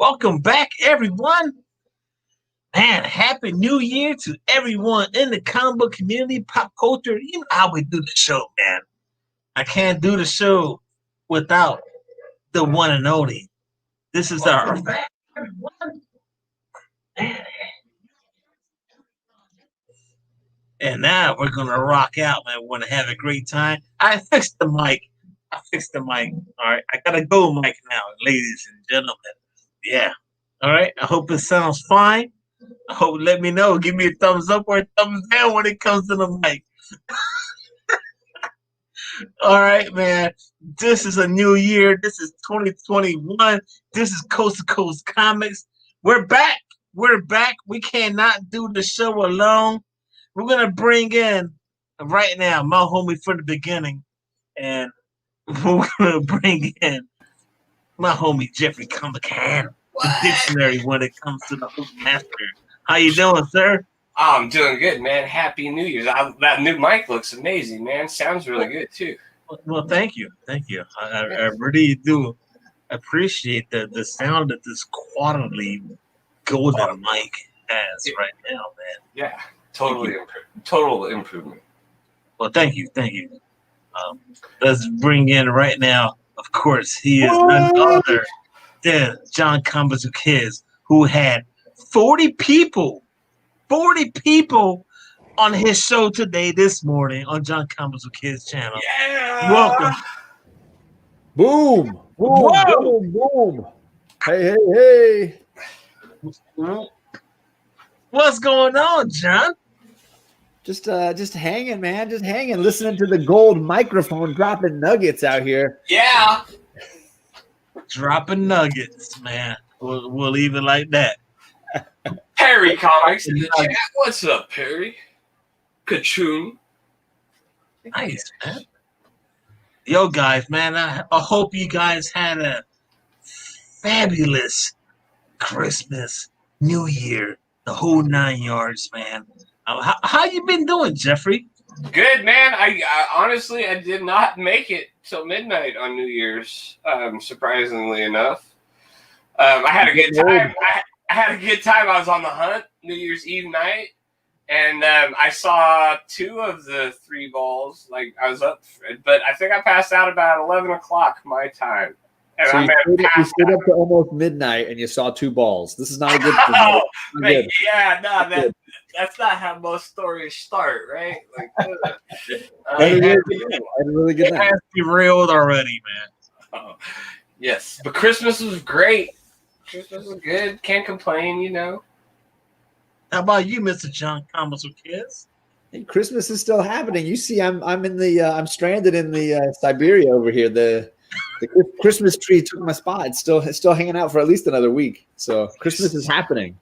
Welcome back, everyone. Man, happy new year to everyone in the comic book community, pop culture. You know how we do the show, man. I can't do the show without the one and only. This is our everyone. And now we're gonna rock out, man. We're gonna have a great time. I fixed the mic. All right, I gotta go, mic now, ladies and gentlemen. Yeah. All right. I hope it sounds fine. I hope let me know. Give me a thumbs up or a thumbs down when it comes to the mic. All right, man. This is a new year. This is 2021. This is Coast to Coast Comics. We're back. We're back. We cannot do the show alone. We're gonna bring in right now my homie from the beginning, and we're gonna bring in my homie Jeffrey Comican, the dictionary when it comes to the Hoop Master. How you doing, sir? Oh, I'm doing good, man. Happy New Year's. That new mic looks amazing, man. Sounds really good, too. Well, thank you. I really do appreciate the sound that this quality golden mic has right now, man. Yeah, total improvement. Well, thank you. Let's bring in right now, of course, he is none other than John Kambazu Kids, who had 40 people on his show today, this morning, on John Kambazu Kids channel. Yeah! Welcome. Boom! Boom! Hey! What's going on, John? Just hanging, man. Just hanging. Listening to the gold microphone dropping nuggets out here. Yeah! Dropping nuggets, man. We'll leave it like that. Perry Comics in the chat. What's up, Perry? Kachoon. Nice, man. Yo, guys, man, I hope you guys had a fabulous Christmas, New Year, the whole 9 yards, man. How you been doing, Jeffrey? Good, man. I honestly, I did not make it till midnight on New Year's, surprisingly enough. I had a good time. I had a good time. I was on the hunt New Year's Eve night, and I saw 2 of the 3 balls. Like, I was up, but I think I passed out about 11 o'clock my time. And so you stayed up to almost midnight, and you saw 2 balls. This is not a good thing. Oh, man, yeah, no, that's not how most stories start, right? Like, It has to be reeled already, man. Oh, yes, but Christmas was great. Christmas was good. Can't complain, you know. How about you, Mr. John Kambazu Kids? Hey, Christmas is still happening. You see, I'm in the I'm stranded in the Siberia over here. The Christmas tree took my spot. It's still hanging out for at least another week. So Christmas is happening.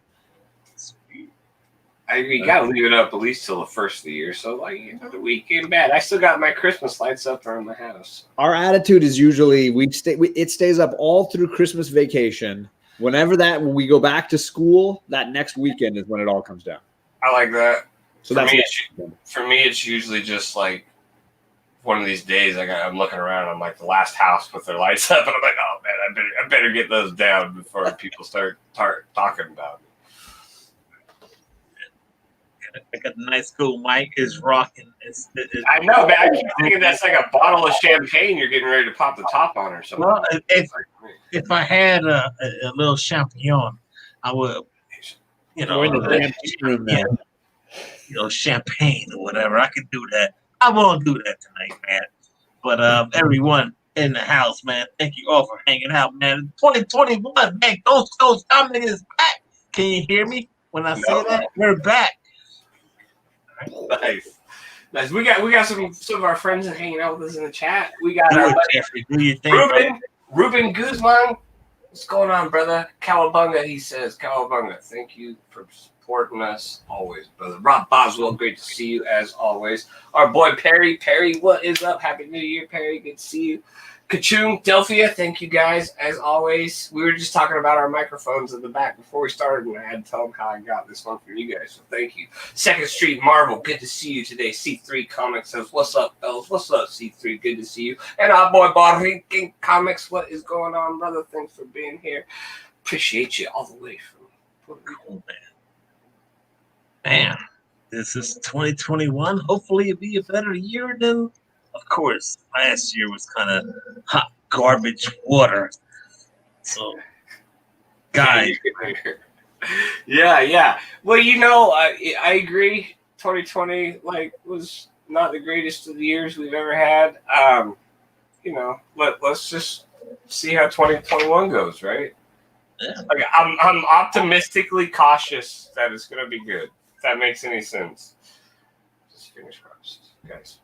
You gotta leave it up at least till the first of the year. So like another week ain't bad. I still got my Christmas lights up around the house. Our attitude is usually it stays up all through Christmas vacation. When we go back to school, that next weekend is when it all comes down. I like that. So for me, it's usually just like one of these days. I'm looking around. I'm like the last house with their lights up, and I'm like, oh man, I better get those down before people start talking about it. I got a nice cool mic. Is rocking. I know, man. I keep thinking that's like a bottle of champagne you're getting ready to pop the top on or something. Well, if I had a little champagne, I would, We're in the champagne room now. Champagne or whatever. I could do that. I won't do that tonight, man. But everyone in the house, man, thank you all for hanging out, man. 2021, man. Coast to Coast Comics is back. Can you hear me when I say that? We're back. Nice. We got some of our friends hanging out with us in the chat. We got our buddy Ruben Guzman. What's going on, brother? Cowabunga, he says. Cowabunga, thank you for supporting us always, brother. Rob Boswell, great to see you as always. Our boy Perry, what is up? Happy New Year, Perry. Good to see you. Kachoon, Delphia, thank you guys as always. We were just talking about our microphones in the back before we started, and I had to tell them how I got this one from you guys. So thank you. Second Street Marvel, good to see you today. C3 Comics says, "What's up, fellas? What's up, C3? Good to see you." And our boy Rican Comics, what is going on, brother? Thanks for being here. Appreciate you all the way from Puerto Rico. Cool, man. This is 2021. Hopefully, it'll be a better year than, of course, last year was kind of hot garbage water. So, guys. Yeah. Well, I agree. 2020 was not the greatest of the years we've ever had. Let's just see how 2021 goes, right? Yeah. Like, I'm optimistically cautious that it's gonna be good. If that makes any sense. Just fingers crossed, guys.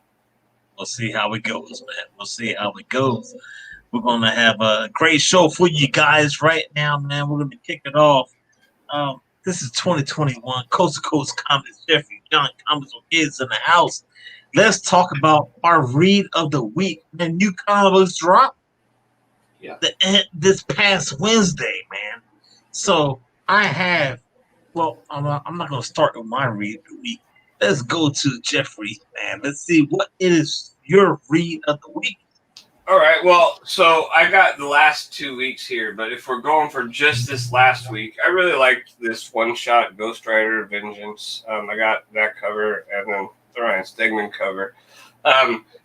We'll see how it goes, man. We'll see how it goes. We're gonna have a great show for you guys right now, man. We're gonna kick it off. This is 2021, Coast to Coast Comics. Jeffrey, John, Comics with Kids in the house. Let's talk about our read of the week. Man, new comics drop. Yeah. This past Wednesday, man. So I have. Well, I'm not gonna start with my read of the week. Let's go to Jeffrey, man. Let's see what is your read of the week. All right. Well, so I got the last 2 weeks here, but if we're going for just this last week, I really liked this one-shot Ghost Rider Vengeance. I got that cover and then the Ryan Stegman cover.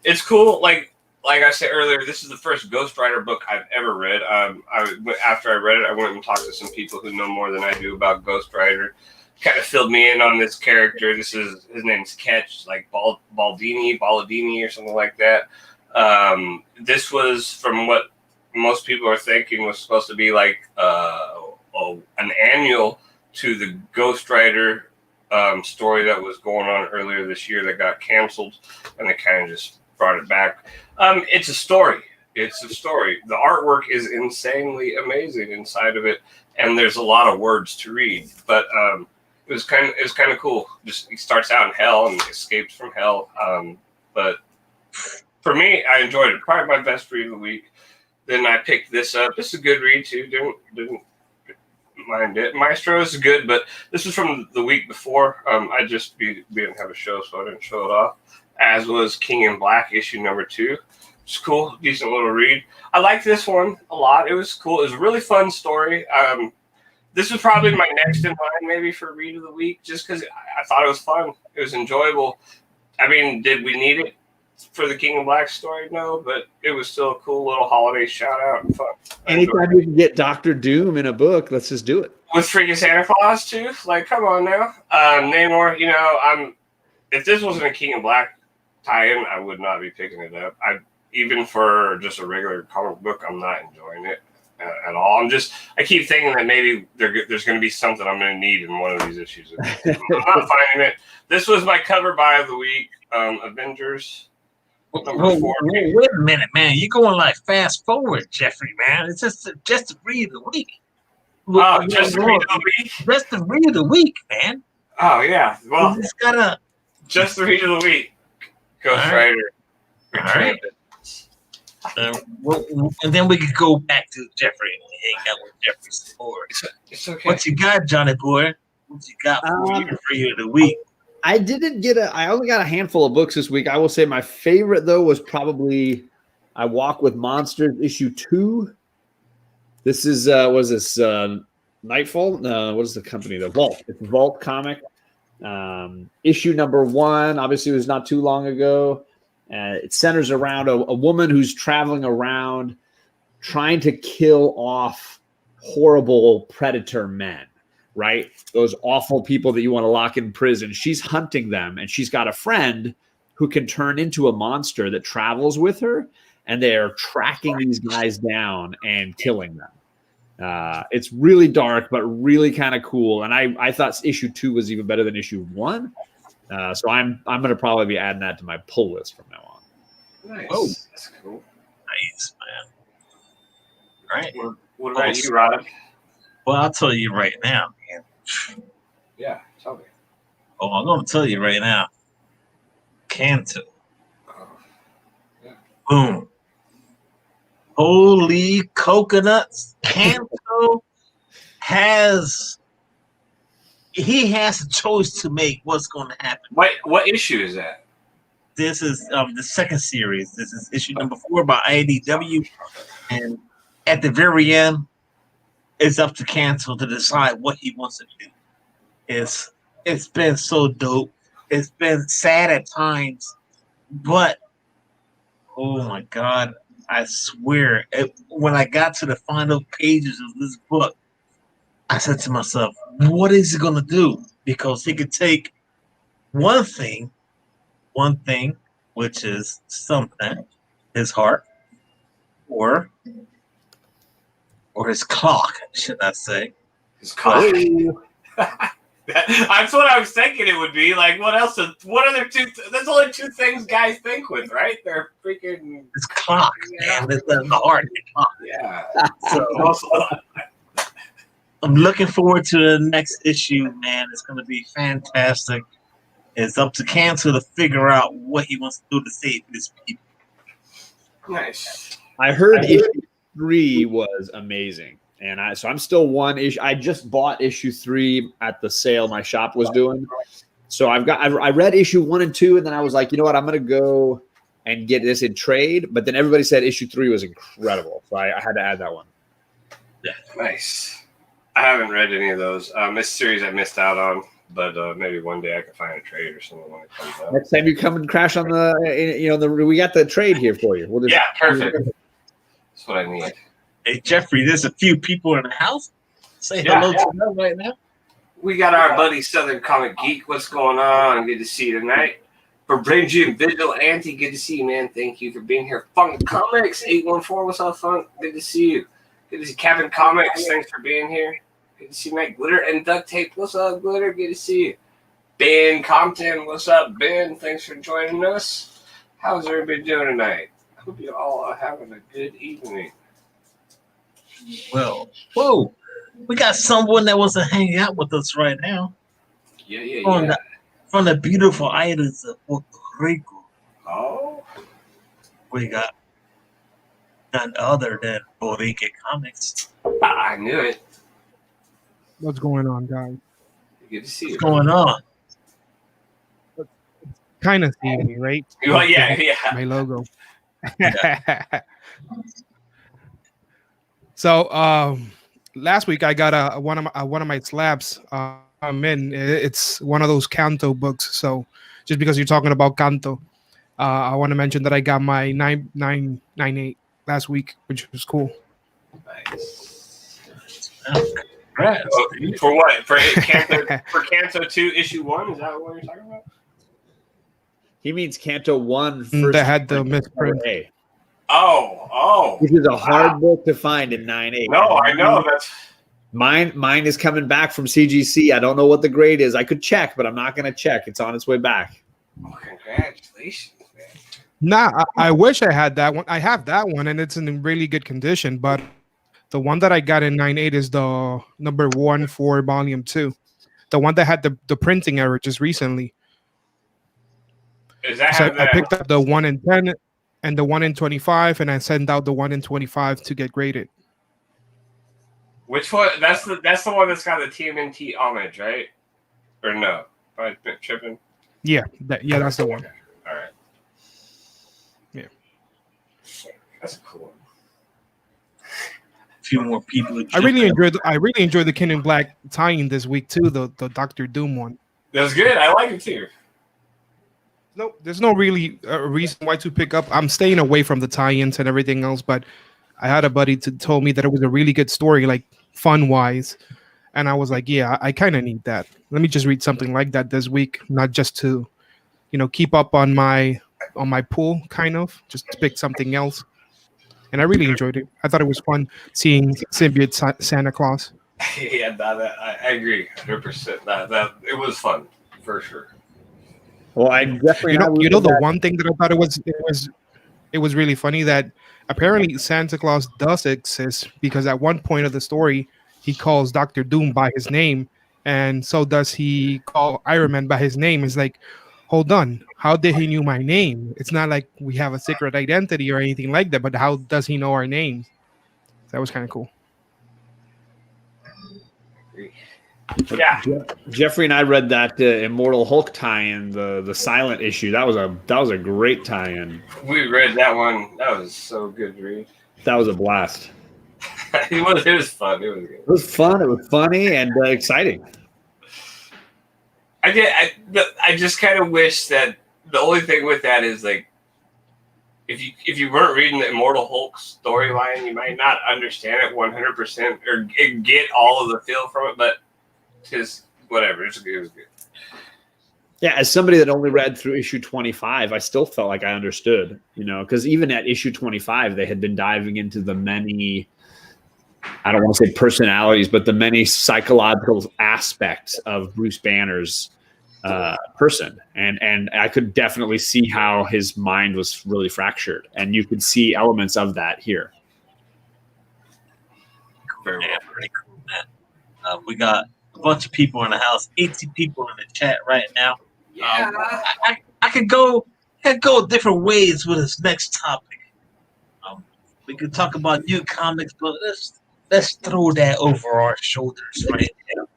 It's cool. Like I said earlier, this is the first Ghost Rider book I've ever read. After I read it, I went and talked to some people who know more than I do about Ghost Rider. Kind of filled me in on this character. His name's Ketch, like Balladini or something like that. This was, from what most people are thinking, was supposed to be like an annual to the Ghost Rider story that was going on earlier this year that got canceled, and they kind of just brought it back. It's a story. It's a story. The artwork is insanely amazing inside of it, and there's a lot of words to read. But it was kind of cool. Just he starts out in hell and escapes from hell. But for me, I enjoyed it. Probably my best read of the week. Then I picked this up. This is a good read too. Didn't mind it. Maestro is good, but this was from the week before. I just didn't have a show, so I didn't show it off. As was King in Black issue number 2. It's cool, decent little read. I like this one a lot. It was cool. It was a really fun story. This was probably my next in line, maybe, for read of the week, just because I thought it was fun. It was enjoyable. I mean, did we need it for the King in Black story? No, but it was still a cool little holiday shout out and fun. Anytime you can get Dr. Doom in a book, let's just do it. With freaking Santa Claus too? Like, come on now. Namor, if this wasn't a King in Black tie-in, I would not be picking it up. Even for just a regular comic book, I'm not enjoying it at all. I keep thinking that maybe there's going to be something I'm going to need in one of these issues. I'm not finding it. This was my cover buy of the week. Avengers. Wait a minute, man. You're going like fast forward, Jeffrey, man. It's just to read the week. Just to read the week? Just to read the week, man. Oh, yeah. Well, just gotta... Just the read of the week. Ghost Rider. All right. And then we could go back to Jeffrey and hang out with Jeffrey some more. It's okay. What you got, Johnny boy? What you got for your read of the week? I only got a handful of books this week. I will say my favorite, though, was probably I Walk with Monsters, issue 2. This is, Nightfall? What is the company? The Vault. It's a Vault comic. Issue number 1, obviously, it was not too long ago. It centers around a woman who's traveling around trying to kill off horrible predator men. Right? Those awful people that you want to lock in prison. She's hunting them, and she's got a friend who can turn into a monster that travels with her, and they're tracking these guys down and killing them. It's really dark, but really kind of cool. And I thought issue 2 was even better than issue 1. So I'm going to probably be adding that to my pull list from now on. Nice. Oh, that's cool. Nice, man. All right. What about you, Rod? Well, I'll tell you right now, man. Yeah, tell me. Oh, I'm going to tell you right now. Kanto. Yeah. Boom. Holy coconuts. Kanto has a choice to make what's going to happen. What issue is that? This is the second series. This is issue number 4 by IDW. And at the very end, it's up to Cancel to decide what he wants to do. It's been so dope. It's been sad at times, but oh my god, I swear, when I got to the final pages of this book, I said to myself, "What is he gonna do?" Because he could take one thing, one thing, which is something, his heart, or his clock, should I say? His clock. That's what I was thinking it would be. Like, what else? What other two? There's only two things guys think with, right? They're freaking. It's clock, man. It's the heart. The clock. Yeah. So, I'm looking forward to the next issue, man. It's going to be fantastic. It's up to Cancel to figure out what he wants to do to save his people. Nice. I heard issue 3 was amazing. And I'm still one issue. I just bought issue 3 at the sale my shop was doing. So I read issue 1 and 2, and then I was like, you know what, I'm gonna go and get this in trade. But then everybody said issue 3 was incredible, so I had to add that one. Yeah, nice. I haven't read any of those. This series I missed out on, but maybe one day I can find a trade or something when it comes out. Next time you come and crash on we got the trade here for you. Yeah, perfect. That's what I need. Hey, Jeffrey, there's a few people in the house. Say hello to them right now. We got our buddy Southern Comic Geek. What's going on? Good to see you tonight. For Bridgie and Vigilante, good to see you, man. Thank you for being here. Funk Comics 814, what's up, Funk? Good to see you. Good to see Captain Comics. Thanks for being here. Good to see you, Mike. Glitter and Duct Tape. What's up, Glitter? Good to see you. Ben Compton. What's up, Ben? Thanks for joining us. How's everybody doing tonight? I hope you all are having a good evening. Well, whoa, we got someone that wants to hang out with us right now. Yeah. From the beautiful islands of Puerto Rico. Oh. We got none other than Rican Comics. I knew it. What's going on, guys? Good to see you. What's going on? Kind of see me, right? Well, yeah. My logo. So last week I got one of my slabs. It's one of those Canto books. So just because you're talking about Canto, I want to mention that I got my 998 last week, which was cool. Nice. Congrats. For what? For Canto 2 issue 1? Is that what you're talking about? He means Canto 1 first. That had the misprint. Oh. Which is a hard book to find in 9.8. No, I know. That's mine is coming back from CGC. I don't know what the grade is. I could check, but I'm not going to check. It's on its way back. Oh, congratulations, man. Nah, I wish I had that one. I have that one, and it's in really good condition. But the one that I got in 9.8 is the number 1 for volume 2. The one that had the printing error just recently. Is that so I picked up the 1 in 10 and the 1 in 25, and I sent out the 1 in 25 to get graded. Which one? That's the one that's got the TMNT homage, right? Or no? Am I tripping? Yeah, that's the one. All right. Yeah, that's a cool one. A few more people. I really enjoyed the King in Black tie-in this week too. The Doctor Doom one. That's good. I like it too. No, there's no really reason why to pick up. I'm staying away from the tie-ins and everything else, but I had a buddy told me that it was a really good story, like fun-wise, and I was like, yeah, I kind of need that. Let me just read something like that this week, not just to, keep up on my pool, kind of. Just pick something else, and I really enjoyed it. I thought it was fun seeing Symbiote Santa Claus. Yeah, I agree 100%. That it was fun for sure. Well, I definitely the one thing that I thought it was really funny that apparently Santa Claus does exist, because at one point of the story he calls Dr. Doom by his name, and so does he call Iron Man by his name. It's like, hold on, how did he knew my name? It's not like we have a secret identity or anything like that, but how does he know our names? That was kind of cool. Yeah, Jeffrey and I read that Immortal Hulk tie-in, the silent issue. That was a great tie-in. We read that one. That was so good to read. That was a blast. It was fun. It was good. It was fun. It was funny and exciting. I just kind of wish that the only thing with that is like, if you weren't reading the Immortal Hulk storyline, you might not understand it 100% or get all of the feel from it. But just whatever, it was good. Yeah, as somebody that only read through issue 25, I still felt like I understood, because even at issue 25, they had been diving into the many, I don't want to say personalities, but the many psychological aspects of Bruce Banner's person. And I could definitely see how his mind was really fractured. And you could see elements of that here. Pretty cool, man. We got a bunch of people in the house, 18 people in the chat right now. Yeah. I could go different ways with this next topic. We could talk about new comics, but let's throw that over our shoulders right now.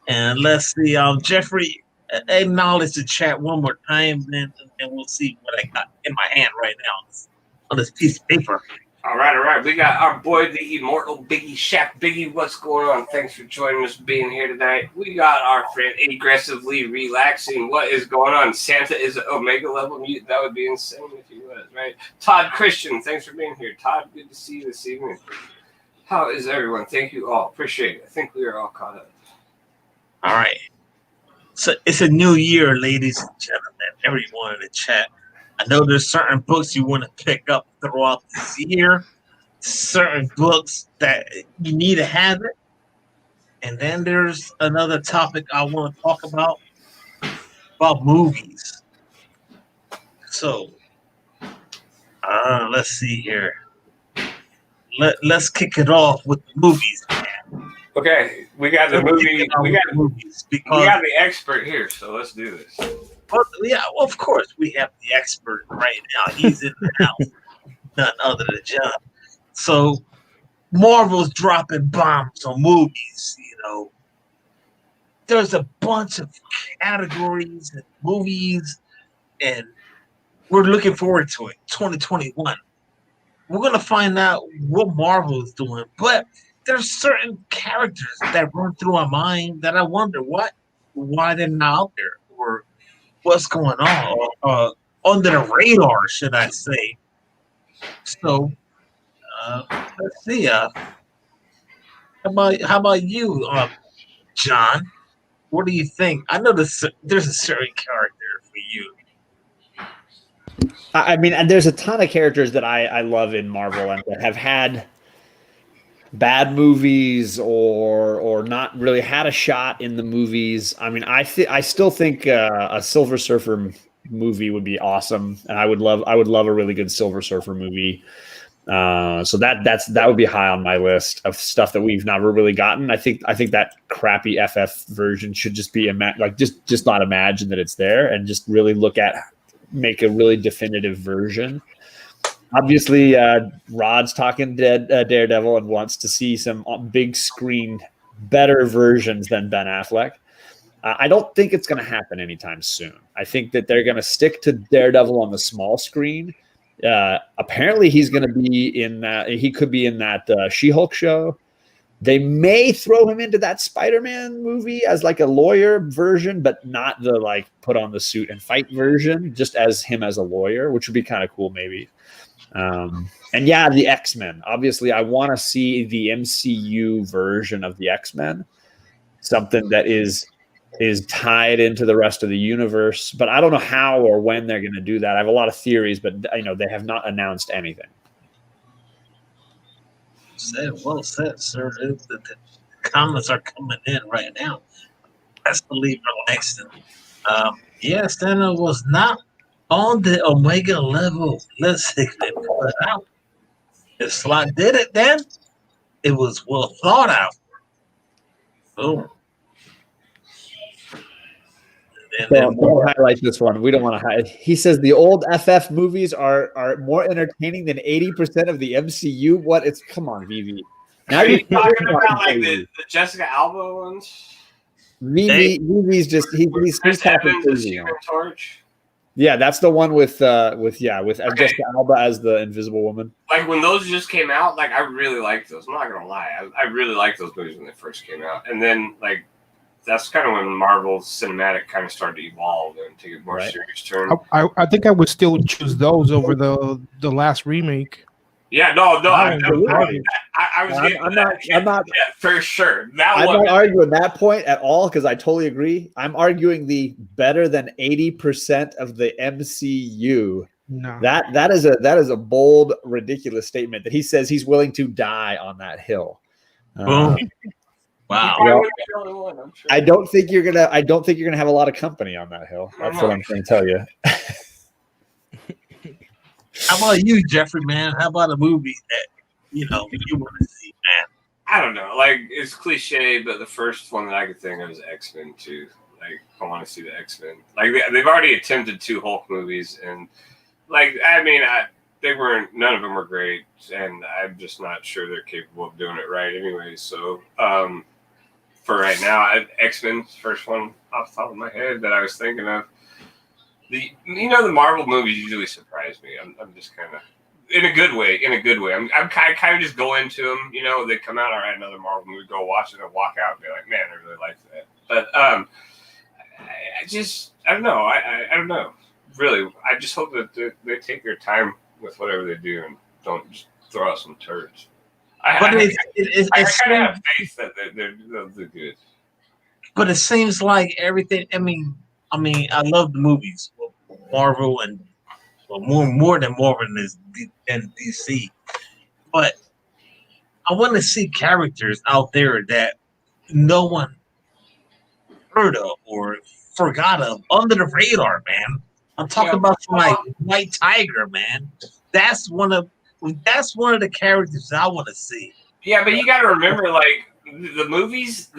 And let's see, Jeffrey, acknowledge the chat one more time, and we'll see what I got in my hand right now on this piece of paper. All right. We got our boy, the immortal Biggie Shaq. Biggie, what's going on? Thanks for joining us, being here tonight. We got our friend aggressively relaxing. What is going on? Santa is an Omega level mutant. That would be insane if he was, right? Todd Christian, thanks for being here. Todd, good to see you this evening. How is everyone? Thank you all. Appreciate it. I think we are all caught up. All right. So it's a new year, ladies and gentlemen. Everyone in the chat. I know there's certain books you want to pick up throughout this year, certain books that you need to have it. And then there's another topic I want to talk about movies. So, let's see here. Let's kick it off with the movies, man. Okay, we got the movie. We got the expert here, so let's do this. Well, of course we have the expert right now. He's in the house, none other than John. So Marvel's dropping bombs on movies. There's a bunch of categories and movies, and we're looking forward to it. 2021. We're gonna find out what Marvel is doing, but there's certain characters that run through our mind that I wonder why they're not out there, or what's going on, under the radar, should I say. So, let's see. How about you, John? What do you think? I know there's a certain character for you. I mean, there's a ton of characters that I love in Marvel and that have had bad movies or not really had a shot in the movies. I mean, I still think a Silver Surfer movie would be awesome, and I would love a really good Silver Surfer movie. So that would be high on my list of stuff that we've never really gotten. I think that crappy FF version should just be just not imagine that it's there and just really make a really definitive version. Obviously, Rod's talking Daredevil and wants to see some big screen, better versions than Ben Affleck. I don't think it's going to happen anytime soon. I think that they're going to stick to Daredevil on the small screen. Apparently, he's going to be in that. He could be in that She-Hulk show. They may throw him into that Spider-Man movie as like a lawyer version, but not the put on the suit and fight version, just as him as a lawyer, which would be kind of cool, maybe. And yeah, the X-Men. Obviously, I want to see the MCU version of the X-Men, something that is tied into the rest of the universe. But I don't know how or when they're going to do that. I have a lot of theories, but they have not announced anything. Well said, sir. The comments are coming in right now. Let's believe Langston. Yes, Santa was not on the Omega level. Let's see if put it out. If Slot did it, then it was well thought out. Boom. We'll highlight this one. We don't want to highlight. He says the old FF movies are more entertaining than 80% of the MCU. What? Come on, Vivi. Now you're talking about the Jessica Alba ones. Vivi's just he's talking crazy. Torch. Yeah, that's the one with Jessica Alba as the Invisible Woman. Like when those just came out, like I really liked those. I'm not gonna lie, I really liked those movies when they first came out, and then like that's kind of when Marvel's cinematic kind of started to evolve and take a more serious turn. I think I would still choose those over the last remake. Yeah, no, I was I'm not for sure. I'm not arguing that point at all because I totally agree. I'm arguing the better than 80% of the MCU. No. That is a bold, ridiculous statement that he says he's willing to die on that hill. Boom. Wow. Well, I don't think you're gonna have a lot of company on that hill. That's what I'm trying to tell you. How about you, Jeffrey, man? How about a movie that you want to see, man? I don't know. Like it's cliche, but the first one that I could think of is X-Men 2. Like I want to see the X-Men. Like they've already attempted 2 Hulk movies, and like none of them were great, and I'm just not sure they're capable of doing it right anyway. So for right now, X-Men's first one off the top of my head that I was thinking of. The Marvel movies usually surprise me. I'm just kind of in a good way. I'm kind of just go into them. They come out, all right, another Marvel movie, go watch it and walk out and be like, man, I really liked that. But I don't know. I don't know. Really, I just hope that they take their time with whatever they do and don't just throw out some turds. I kind of have faith that they'll do good. But it seems like everything. I mean, I love the movies, Marvel, and more than Marvel than DC. But I want to see characters out there that no one heard of or forgot of under the radar, man. I'm talking about like White Tiger, man. That's one of the characters I want to see. Yeah, but you got to remember, like the movies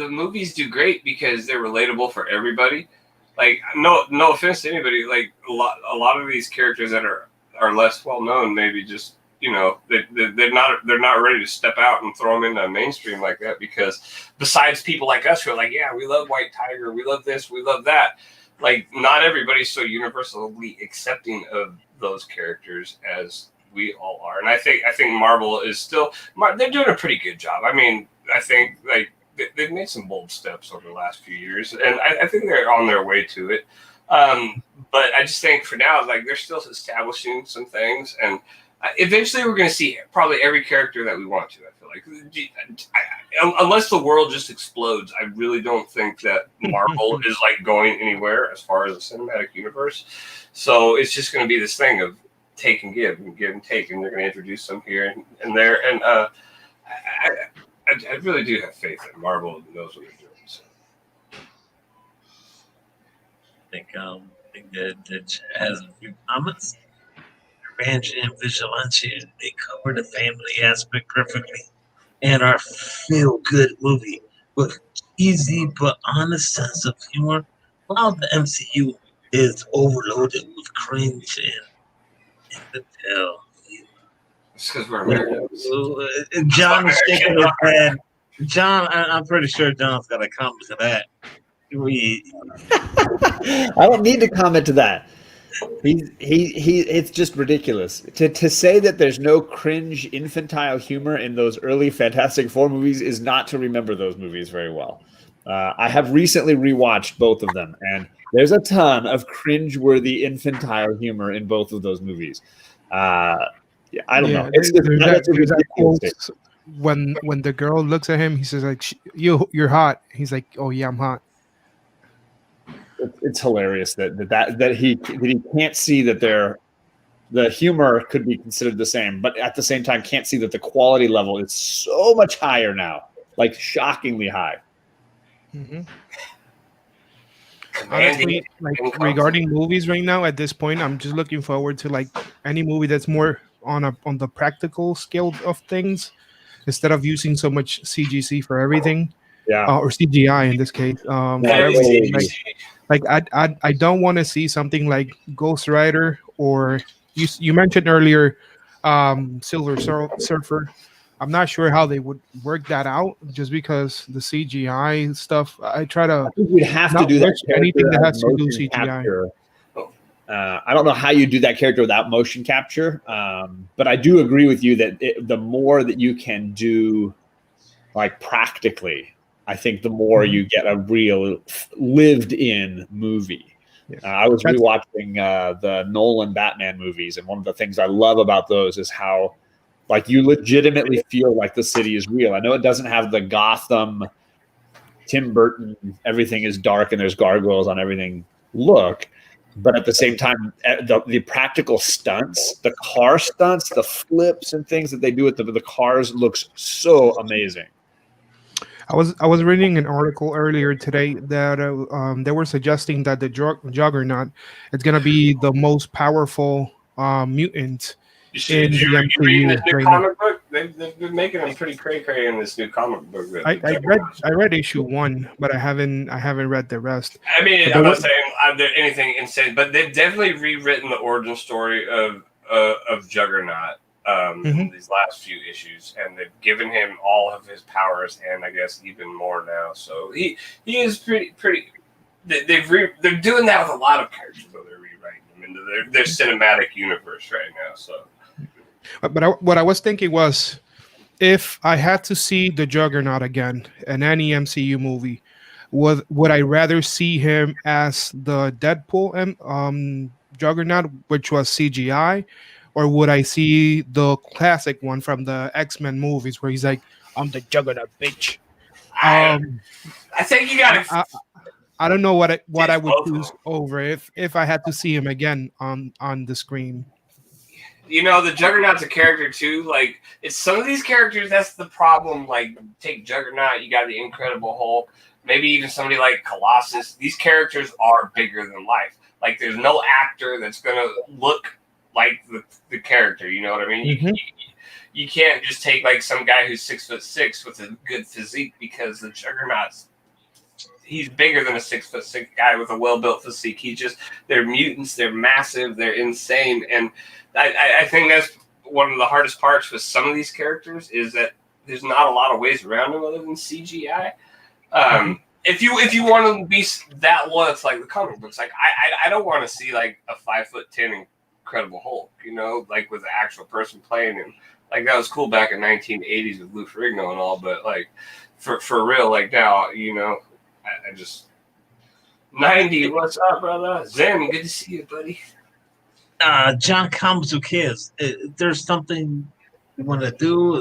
do great because they're relatable for everybody. Like no offense to anybody, like a lot of these characters that are less well known, maybe just they're not ready to step out and throw them into mainstream like that because besides people like us who are like, yeah, we love White Tiger, we love this, we love that. Like not everybody's so universally accepting of those characters as we all are, and I think Marvel is they're doing a pretty good job. I mean, I think like. They've made some bold steps over the last few years, and I think they're on their way to it. But I just think for now, like they're still establishing some things, and eventually we're going to see probably every character that we want to. I feel like, unless the world just explodes, I really don't think that Marvel is like going anywhere as far as the cinematic universe. So it's just going to be this thing of take and give and take, and they're going to introduce some here and there, and I really do have faith that Marvel knows what they're doing. So. I think that has a few comments. Ranch and Vigilante, they cover the family aspect perfectly, and our feel-good movie with easy but honest sense of humor, while the MCU is overloaded with cringe and the tail. It's because we're Americans. John is shaking his head. John, I'm pretty sure John's got a comment to that. I don't need to comment to that. It's just ridiculous to say that there's no cringe infantile humor in those early Fantastic Four movies is not to remember those movies very well. I have recently rewatched both of them, and there's a ton of cringe-worthy infantile humor in both of those movies. I don't know. It's that quote when the girl looks at him, he says like, "You're hot." He's like, "Oh yeah, I'm hot." It's hilarious that he can't see that the humor could be considered the same, but at the same time can't see that the quality level is so much higher now, like shockingly high. Mm-hmm. Honestly, like regarding movies right now, at this point, I'm just looking forward to like any movie that's more on the practical scale of things, instead of using so much CGC for everything, or CGI in this case. I don't want to see something like Ghost Rider or you mentioned earlier, Silver Surfer. I'm not sure how they would work that out, just because the CGI stuff. I try to. I think you'd have to do that. Anything that has to do CGI. I don't know how you do that character without motion capture, but I do agree with you that the more that you can do, like practically, I think the more you get a real lived-in movie. Yeah. I was rewatching the Nolan Batman movies, and one of the things I love about those is how, like, you legitimately feel like the city is real. I know it doesn't have the Gotham, Tim Burton, everything is dark and there's gargoyles on everything look, but at the same time, the practical stunts, the car stunts, the flips and things that they do with the cars looks so amazing. I was reading an article earlier today that they were suggesting that the Juggernaut is going to be the most powerful mutant in the You reading this MCU new right now. comic book? They've been making them pretty cray in this new comic book. I read issue 1, but I haven't read the rest. I mean, But I'm not saying there anything insane, but they've definitely rewritten the origin story of Juggernaut in these last few issues, and they've given him all of his powers, and I guess even more now. So he is pretty. They're doing that with a lot of characters, though. They're rewriting them into their cinematic universe right now. So, but what I was thinking was, if I had to see the Juggernaut again in any MCU movie, would I rather see him as the Deadpool Juggernaut, which was CGI, or would I see the classic one from the X-Men movies where he's like, "I'm the Juggernaut, bitch"? I think you got to. I don't know what I would choose over if I had to see him again on the screen. You know, the Juggernaut's a character too. Like, it's some of these characters. That's the problem. Like, take Juggernaut. You got the Incredible Hulk. Maybe even somebody like Colossus. These characters are bigger than life. Like, there's no actor that's gonna look like the character. You know what I mean? Mm-hmm. You can't just take like some guy who's 6'6" with a good physique, because the Juggernaut's. He's bigger than a 6'6" guy with a well-built physique. They're mutants. They're massive. They're insane. And I think that's one of the hardest parts with some of these characters is that there's not a lot of ways around them other than CGI. If you want to be that low, it's like the comic books. Like I don't want to see like a 5'10" Incredible Hulk, you know, like with an actual person playing him. Like that was cool back in 1980s with Lou Ferrigno and all, but like for real, like now, you know, I just 90. What's up, brother? Zen, good to see you, buddy. John Comics Who Cares. There's something you want to do?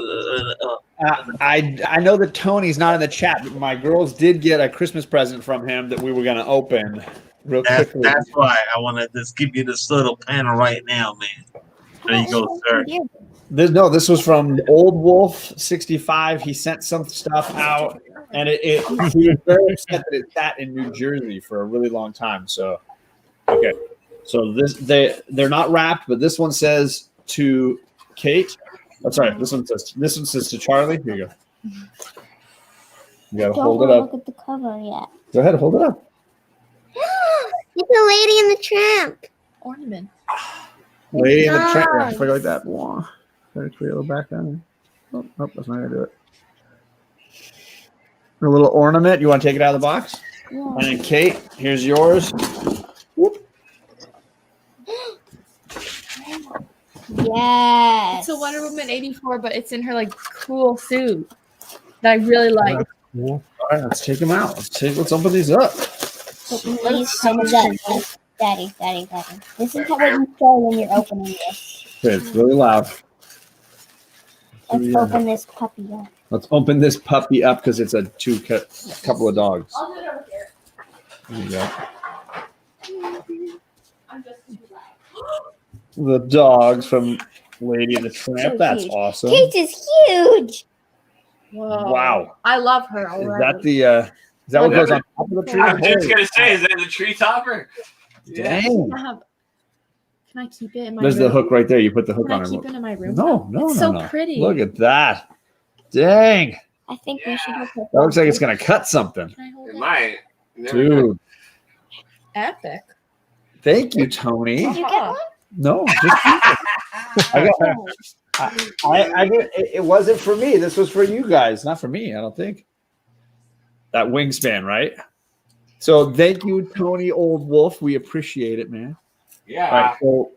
I know that Tony's not in the chat, but my girls did get a Christmas present from him that we were going to open real quickly. That's why I want to just give you this little panel right now, man. There you go, sir. This was from Old Wolf 65. He sent some stuff out, and he was very upset that it sat in New Jersey for a really long time. So, okay. So they're not wrapped, but this one says to Kate. Oh, sorry, this one says to Charlie. Here you go. You gotta hold it up. Look at the cover yet. Go ahead, hold it up. It's a Lady in the Tramp ornament. Lady in the Tramp. Yeah, something like that. Wow. Better create a little background. Oh, nope, that's not gonna do it. A little ornament. You want to take it out of the box? Yeah. And then Kate, here's yours. Whoop. Yes. It's a Wonder Woman 84, but it's in her like cool suit that I really like. Cool. All right, let's take them out. Let's open these up. Daddy. This is what you say when you're opening this. Okay, it's really loud. Let's open this puppy up. Let's open this puppy up because it's a couple of dogs. I'll do it over here. There you go. I'm just too loud. The dogs from Lady in the Tramp. So That's huge. awesome. Kate is huge. Whoa. Wow. I love her Is already. that what goes on top of the tree? I'm just gonna say, is that the tree topper? Dang. Can I keep it in my There's room? the hook right there. You put the hook Can on I it. keep it in my room? No. It's so pretty. Look at that. Dang. I think we should look at That looks like it's going to cut something. Can I hold It it? might. Dude. Epic. Thank you, Tony. Did you get one? No. It wasn't for me. This was for you guys, not for me, I don't think. That wingspan, right? So thank you, Tony Old Wolf. We appreciate it, man. Yeah. All right, so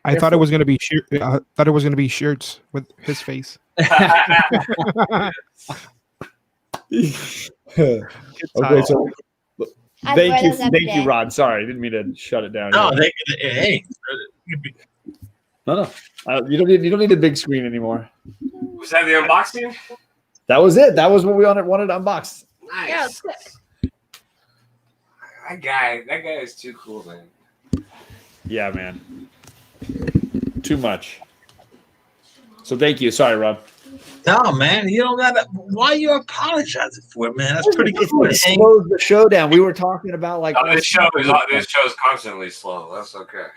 I thought it was gonna be I thought it was gonna be shirts with his face. okay, so I thank wear you, those every thank you, day. Rod. Sorry, I didn't mean to shut it down. No, here. hey, No. You don't need a big screen anymore. Was that the unboxing? That was it. That was what we wanted to unbox. Nice. Yeah, it's good. That guy is too cool, man. Yeah, man. Too much. So thank you. Sorry, Rob. no, man, you don't gotta. Why you apologizing for it, man? That's pretty It's cool. what slows the show down. We were talking about like Oh, this show's constantly slow. That's okay.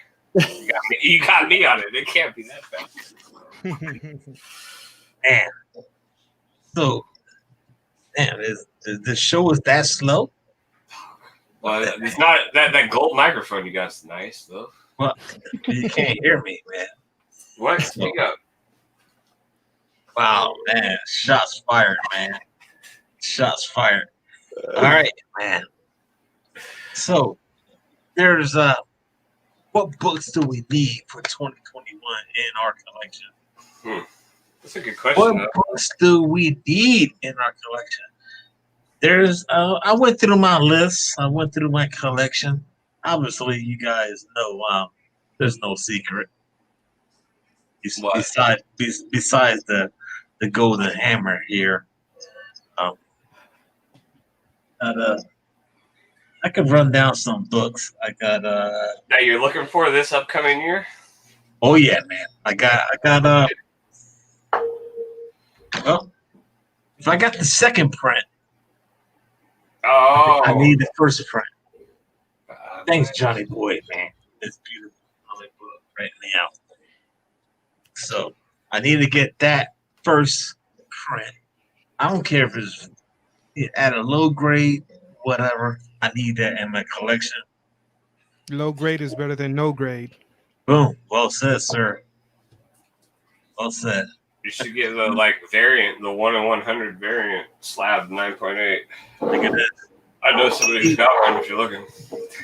You got me on it. It can't be that fast. Man, so man, the show is that slow? Well, it's not that gold microphone you got's nice though. Well, you can't hear me, man. What? Speak up. Wow, man, shots fired, man. Shots fired. All right, man. So there's what books do we need for 2021 in our collection? That's a good question. What books do we need in our collection? There's I went through my list. I went through my collection. Obviously, you guys know there's no secret. Besides the golden hammer here, I could run down some books. I got that you're looking for this upcoming year? Oh yeah, man. I got well, if I got the second print, I need the first print. Thanks, Johnny Boy, man. It's beautiful comic book right now. So I need to get that first print. I don't care if it's at a low grade, whatever. I need that in my collection. Low grade is better than no grade. Boom. Well said, sir. Well said. You should get the variant, the 1 in 100 variant slab 9.8. Look at this. I know somebody who's got one if you're looking.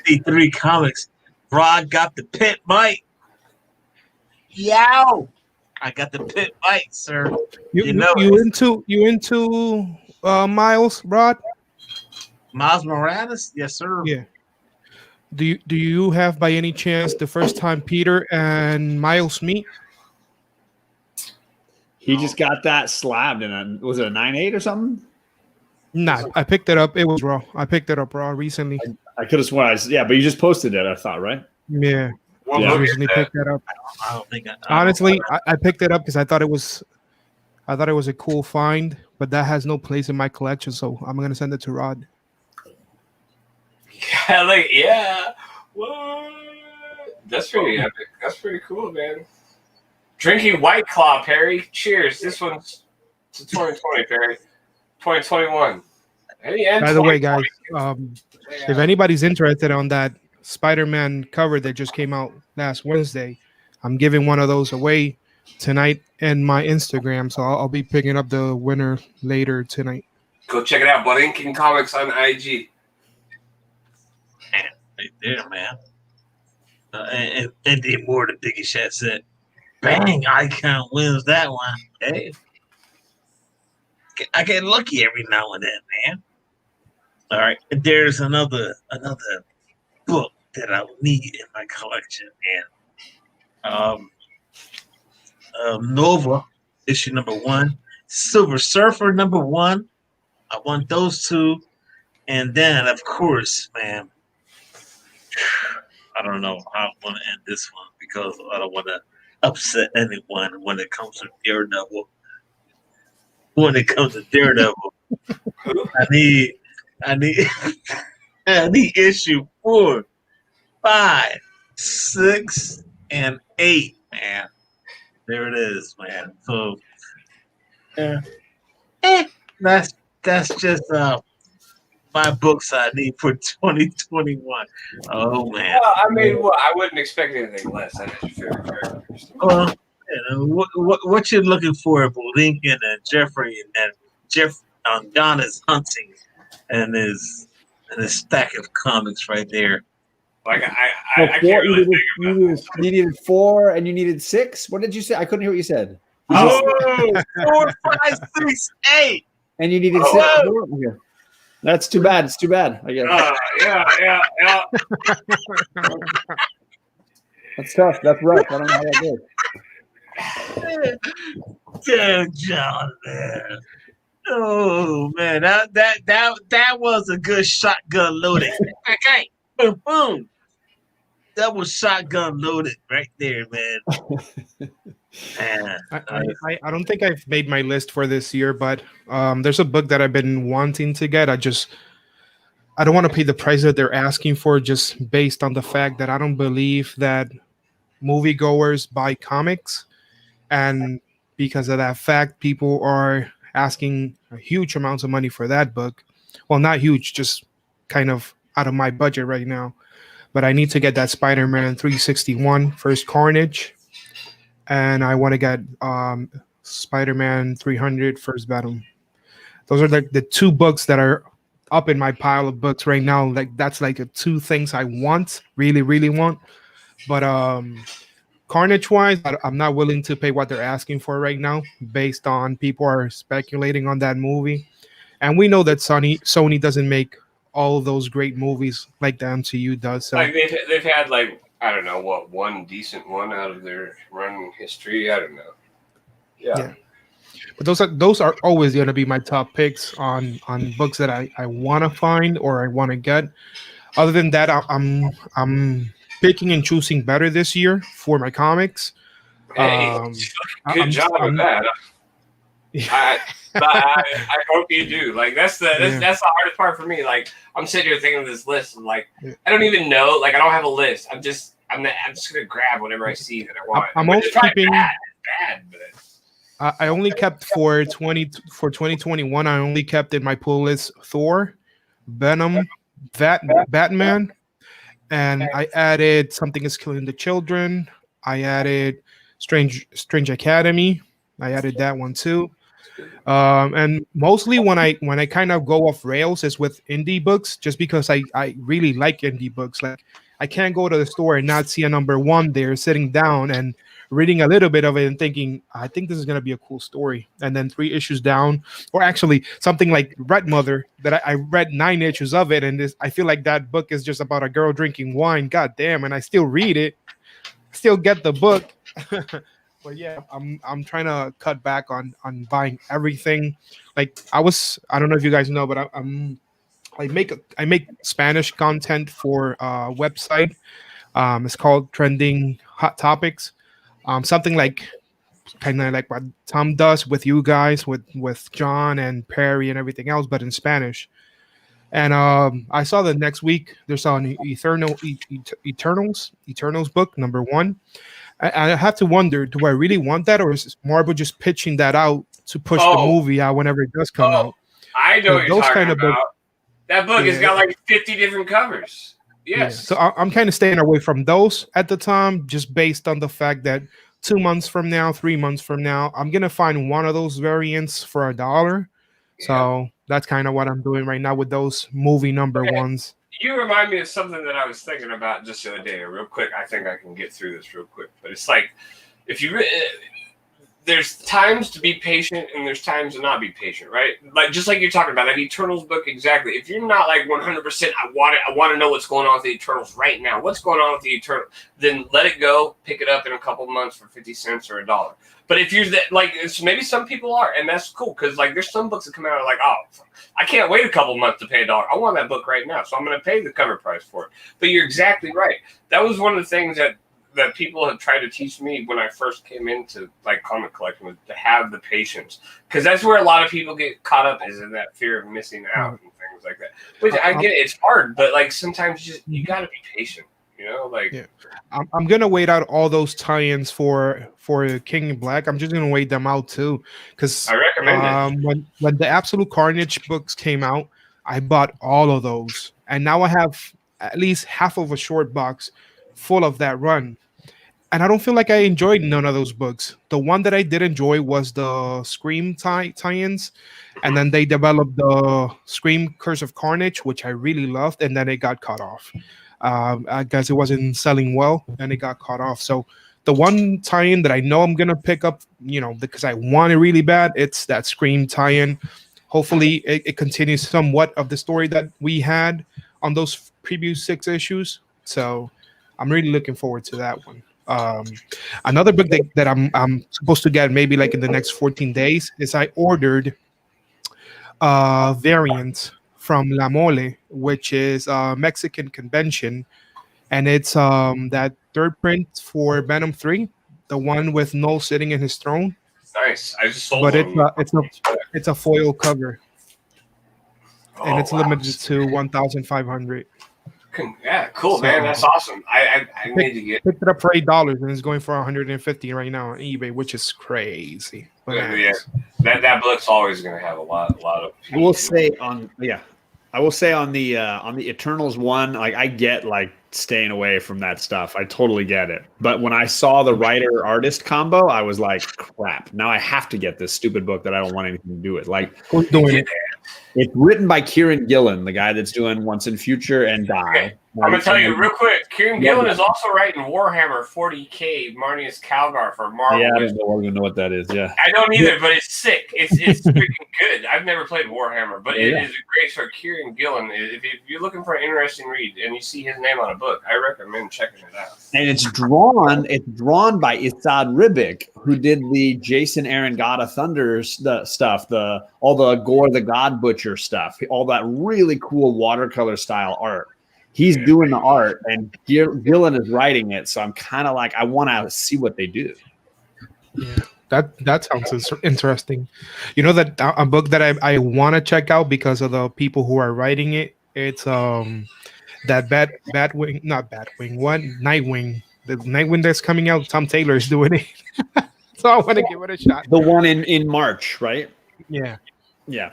D3 Comics. Rod got the pit bite. Yow! I got the pit bite, sir. You into Miles, Rod? Miles Morales? Yes, sir. Yeah. Do you have by any chance the first time Peter and Miles meet? He just got that slabbed in was it a 9.8 or something? Nah, I picked it up. It was raw. I picked it up raw recently. I could have sworn but you just posted it, I thought, right? Yeah. What I book recently is that? picked that up. I don't think Honestly, I picked it up because I thought it was a cool find, but that has no place in my collection, so I'm gonna send it to Rod. Yeah. What? That's pretty epic. That's pretty cool, man. Drinking White Claw, Perry. Cheers. This one's to 2020, Perry. 2021. By the way, guys, if anybody's interested on that Spider-Man cover that just came out last Wednesday, I'm giving one of those away tonight in my Instagram, so I'll be picking up the winner later tonight. Go check it out, Blinking Comics on IG. Right there, man. And did more than Biggie Shat said. Bang! Icon wins that one. Hey, I get lucky every now and then, man. All right, there's another book that I need in my collection, and Nova issue number 1, Silver Surfer number 1. I want those two, and then of course, man. I don't know how I want to end this one because I don't want to upset anyone when it comes to Daredevil. When it comes to Daredevil, I need issue 4, 5, 6, and 8, man. There it is, man. So, that's just my books I need for 2021. Oh man. Well, I mean, I wouldn't expect anything less. That is your favorite characters. Well, what you're looking for, Lincoln and Jeffrey, and Jeff Don is hunting, and his stack of comics right there. Like So I can't four, really think about you needed 4 and you needed 6. What did you say? I couldn't hear what you said. Whoa, 4, 5, 6, 8. And you needed Oh. 6 more? Okay. That's too bad. It's too bad, I guess. Yeah. That's tough. That's rough. I don't know how that goes. Damn, John, man. Oh man, that was a good shotgun loading. Okay, boom, boom. That was shotgun loaded right there, man. Man, I don't think I've made my list for this year, but there's a book that I've been wanting to get. I don't want to pay the price that they're asking for just based on the fact that I don't believe that moviegoers buy comics, and because of that fact, people are asking a huge amounts of money for that book. Well, not huge, just kind of out of my budget right now. But I need to get that Spider-Man 361 First Carnage, and I want to get Spider-Man 300 First Battle. Those are the two books that are up in my pile of books right now. Like that's like the two things I want, really, really want. But Carnage wise, I'm not willing to pay what they're asking for right now, based on people are speculating on that movie, and we know that Sony doesn't make all those great movies like the MCU does. So like they've had like I don't know what one decent one out of their running history. I don't know. Yeah. But those are always going to be my top picks on books that I want to find or I want to get. Other than that, I'm picking and choosing better this year for my comics. Hey, good job with that. I hope you do. Like that's the hardest part for me. Like I'm sitting here thinking of this list and like I don't even know. Like I don't have a list. I'm just gonna grab whatever I see that I want. I'm also keeping bad, but I only kept for 2021. I only kept in my pull list Thor, Venom, Batman, and I added Something Is Killing the Children. I added Strange Academy. I added that one too. And mostly when I kind of go off rails is with indie books, just because I really like indie books. Like I can't go to the store and not see a number one there sitting down and reading a little bit of it and thinking, I think this is going to be a cool story. And then 3 issues down, or actually something like Red Mother that I read 9 issues of it. And I feel like that book is just about a girl drinking wine. God damn. And I still read it, still get the book. But yeah, I'm trying to cut back on buying everything. Like I don't know if you guys know, but I make Spanish content for a website. It's called Trending Hot Topics. Something like kind of like what Tom does with you guys, with John and Perry and everything else, but in Spanish. And I saw that next week there's an Eternals book #1. I have to wonder, do I really want that, or is Marvel just pitching that out to push the movie out whenever it does come out? I know what you're talking about. Books, that book has got like 50 different covers. Yes. Yeah. So I'm kind of staying away from those at the time, just based on the fact that 2 months from now, 3 months from now, I'm gonna find one of those variants for $1. Yeah. So that's kind of what I'm doing right now with those movie #1s. You remind me of something that I was thinking about just the other day. Real quick, I think I can get through this real quick. But it's like, if you there's times to be patient and there's times to not be patient, right? Like just like you're talking about that Eternals book, exactly. If you're not like 100%, I want to know what's going on with the Eternals right now. What's going on with the Eternals? Then let it go. Pick it up in a couple months for 50 cents or $1. But if you're like, maybe some people are, and that's cool because like there's some books that come out like, oh, I can't wait a couple months to pay $1. I want that book right now, so I'm going to pay the cover price for it. But you're exactly right. That was one of the things that people have tried to teach me when I first came into like comic collecting, was to have the patience, because that's where a lot of people get caught up, is in that fear of missing out and things like that. Which I get, it's hard, but like sometimes you got to be patient. You know, like I'm gonna wait out all those tie-ins for King in Black. I'm just gonna wait them out too, because I recommend it. When the Absolute Carnage books came out, I bought all of those, and now I have at least half of a short box full of that run. And I don't feel like I enjoyed none of those books. The one that I did enjoy was the Scream tie-ins, and then they developed the Scream Curse of Carnage, which I really loved, and then it got cut off. I guess it wasn't selling well, and it got cut off. So the one tie-in that I know I'm gonna pick up, because I want it really bad, it's that Scream tie-in. Hopefully, it continues somewhat of the story that we had on those previous 6 issues. So I'm really looking forward to that one. Another book that I'm supposed to get maybe like in the next 14 days is I ordered variant from La Mole, which is a Mexican convention, and it's that third print for Venom 3, the one with Null sitting in his throne. Nice. I just sold But one. it's a foil cover, and it's wow. limited to 1,500. Yeah, cool, So- man. That's awesome. I need to get. Picked it up for $8 and it's going for 150 right now on eBay, which is crazy. Yeah, that book's always going to have a lot of. I will say on the Eternals one, like I get like staying away from that stuff. I totally get it. But when I saw the writer artist combo, I was like, crap. Now I have to get this stupid book that I don't want anything to do with. Like Who's doing it? it's written by Kieran Gillen, the guy that's doing Once in Future and Die. Okay. I'm gonna tell you real quick. Kieran Gillen is also writing Warhammer 40K, Marnius Calgar for Marvel. Yeah, I don't even know what that is. Yeah, I don't either, but it's sick. It's freaking good. I've never played Warhammer, but it is a great for Kieran Gillen. If you're looking for an interesting read and you see his name on a book, I recommend checking it out. and it's drawn by Isad Ribic, who did the Jason Aaron God of Thunders the stuff, all the Gore the God Butcher stuff, all that really cool watercolor style art. He's doing the art, and Gillen is writing it. So I'm kind of like, I want to see what they do. Yeah, that sounds interesting. You know that a book that I want to check out because of the people who are writing it. It's that Nightwing. The Nightwing that's coming out. Tom Taylor is doing it, so I want to give it a shot. The one in March, right? Yeah. Yeah.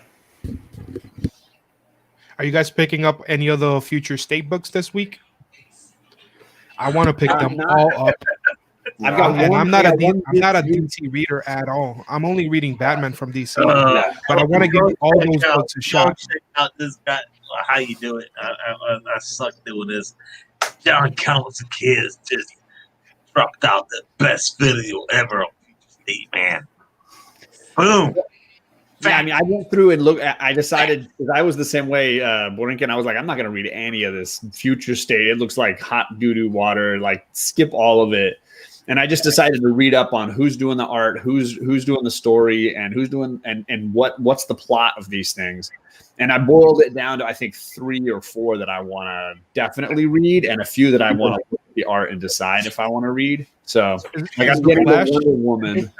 Are you guys picking up any of the future state books this week? I want to pick them all up. I've got and one. I'm not a DC reader at all. I'm only reading Batman from DC, but I want to give all those books a shot. Check out this guy. How you do it? I suck doing this. John Counts and Kids just dropped out the best video ever on Future State, man. Boom. Yeah, I mean, I went through and looked. I decided, because I was the same way, Borinkin. I was like, I'm not going to read any of this Future State. It looks like hot doo-doo water. Like, skip all of it. And I just decided to read up on who's doing the art, who's doing the story, and who's doing and what's the plot of these things. And I boiled it down to, I think, 3 or 4 that I want to definitely read, and a few that I want to look at the art and decide if I want to read. So, like, I'm getting the Wonder Woman.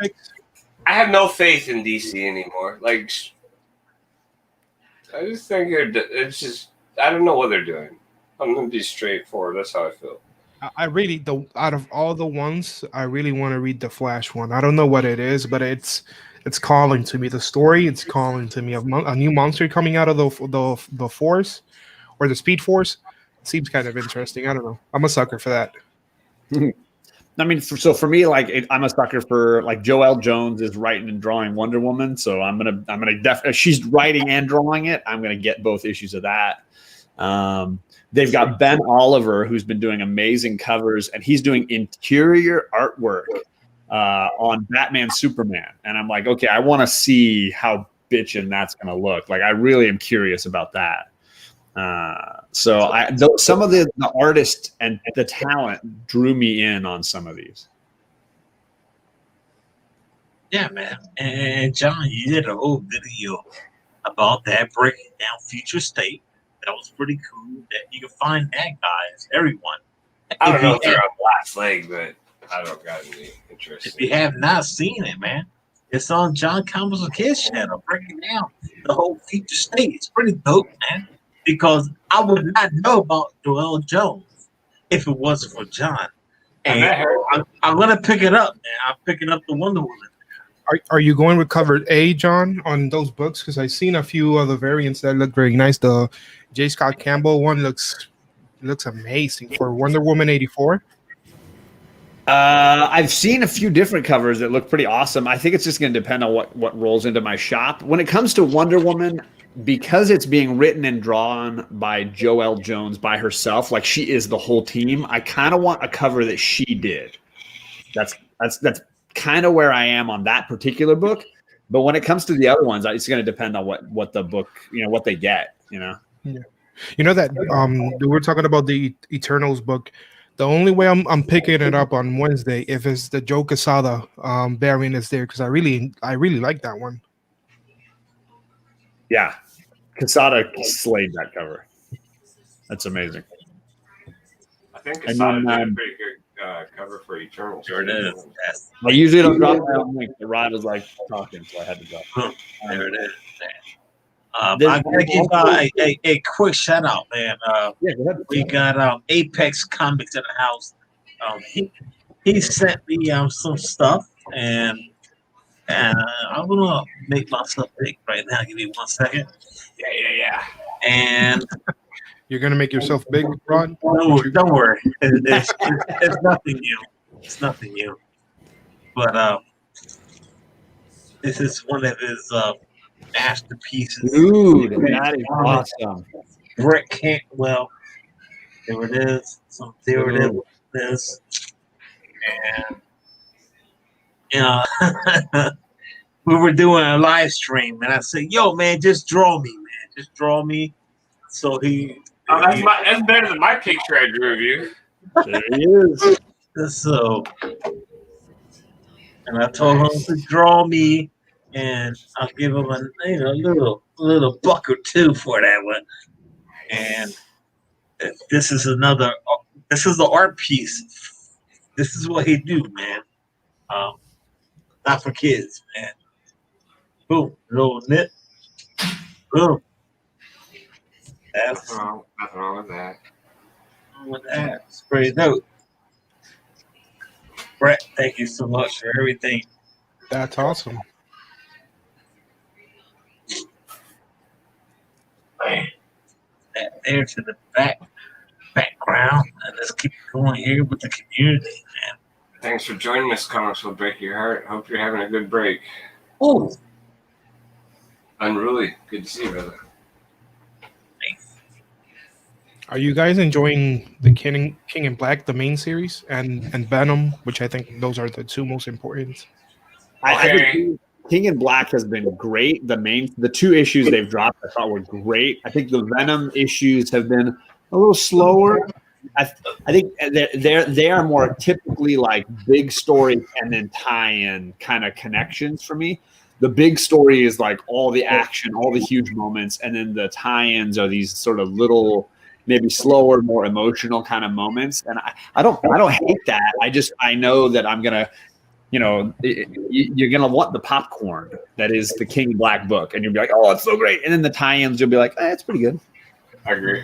I have no faith in DC anymore. Like, I just think it's just, I don't know what they're doing. I'm gonna be straightforward. That's how I feel. I really, out of all the ones, I really want to read the Flash one. I don't know what it is, but it's calling to me. The story, it's calling to me. A new monster coming out of the Force or the Speed Force seems kind of interesting. I don't know. I'm a sucker for that. I mean, so for me, like, I'm a sucker for, like, Joelle Jones is writing and drawing Wonder Woman, so I'm gonna she's writing and drawing it. I'm gonna get both issues of that. They've got Ben Oliver, who's been doing amazing covers, and he's doing interior artwork on Batman Superman, and I'm like, okay, I want to see how bitchin' that's gonna look. Like, I really am curious about that. Some of the artists and the talent drew me in on some of these. Yeah, man. And John, you did a whole video about that, breaking down Future State. That was pretty cool. That you can find that, guys. Everyone. I don't know if they're on the last leg, but I don't got any interest. If you have not seen it, man, it's on John Campbell's and Kids channel, breaking down the whole Future State. It's pretty dope, man. Because I would not know about Joelle Jones if it wasn't for John. And I'm gonna pick it up, man. I'm picking up the Wonder Woman. Are you going with cover A, John, on those books? Because I've seen a few other variants that look very nice. The J. Scott Campbell one looks amazing for Wonder Woman 84. I've seen a few different covers that look pretty awesome. I think it's just going to depend on what rolls into my shop. When it comes to Wonder Woman, because it's being written and drawn by Joelle Jones by herself, like she is the whole team. I kind of want a cover that she did. That's kind of where I am on that particular book. But when it comes to the other ones, it's going to depend on what the book, what they get. Yeah. You know that we're talking about the Eternals book. The only way I'm picking it up on Wednesday if it's the Joe Quesada variant is there because I really like that one. Yeah, Quesada slayed that cover. That's amazing. I think Quesada did a pretty good cover for Eternals. Sure it is. Yes. I usually don't drop my own link. The Rod was like talking, so I had to drop. There it is. I gotta give a quick shout out, man. Go ahead. We got Apex Comics in the house. He sent me some stuff, and I'm gonna make myself big right now. Give me 1 second. Yeah. And you're gonna make yourself big, Ron? Don't worry. It's nothing new. It's nothing new. But this is one of his masterpieces. Dude, that is awesome. Brett Cantwell. There it is. There it is. And we were doing a live stream, and I said, "Yo, man, just draw me, man. Just draw me." So that's better than my picture I drew of you. There he is. So, and I told him to draw me, and I'll give him a little buck or two for that one. And this is the art piece. This is what he do, man. Not for kids, man. Boom, little nip. Boom. That's nothing wrong with that. It's pretty dope. Brett, thank you so much for everything. That's awesome. Man, that there to the background, and let's keep going here with the community, man. Thanks for joining us, Comics Will Break Your Heart. Hope you're having a good break. Oh, Unruly, good to see you, brother. Are you guys enjoying the King in Black, the main series, and Venom, which I think those are the two most important? I think King in Black has been great. The two issues they've dropped I thought were great. I think the Venom issues have been a little slower. I think they are more typically like big story and then tie-in kind of connections for me. The big story is like all the action, all the huge moments, and then the tie-ins are these sort of little, maybe slower, more emotional kind of moments. And I don't hate that. I know that I'm gonna, you're gonna want the popcorn that is the King in Black book, and you'll be like, oh, it's so great. And then the tie-ins, you'll be like, it's pretty good. I agree.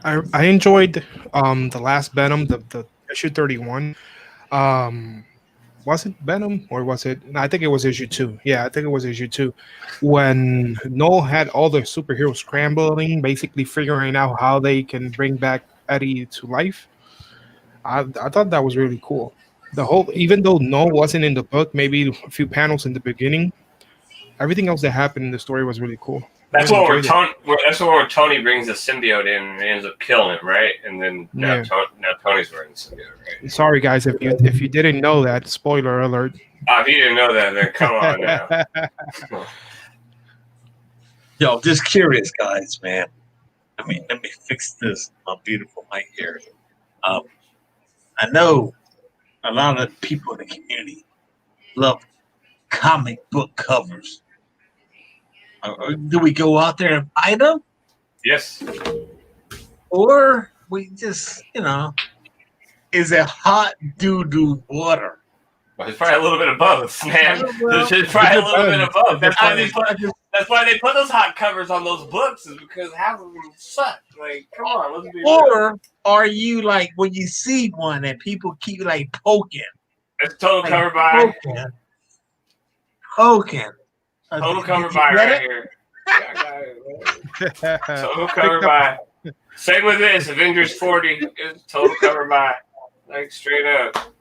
I enjoyed the last Venom, the issue 31. Was it Venom or was it? I think it was issue 2. Yeah, I think it was issue 2 when Noel had all the superheroes scrambling, basically figuring out how they can bring back Eddie to life. I thought that was really cool. Even though Noel wasn't in the book, maybe a few panels in the beginning, everything else that happened in the story was really cool. That's where Tony brings the symbiote in and ends up killing him, right? And then now Tony's wearing the symbiote, right? Sorry, guys, if you didn't know that, spoiler alert. If you didn't know that, then come on now. Yo, just curious, guys, man. Let me fix this. My beautiful mic here. I know a lot of people in the community love comic book covers. Do we go out there and buy them? Yes. Or we just, is it hot doo-doo water? Well, it's probably a little bit of both, man. It's probably a little bit of both. That's why they put those hot covers on those books, is because half of them suck. Like, come on, let's be real. Or are you like, when you see one and people keep like poking? It's total cover by. Poking. Total cover by right here. Total cover by. Same with this. Avengers 40 is total cover by. Like straight up.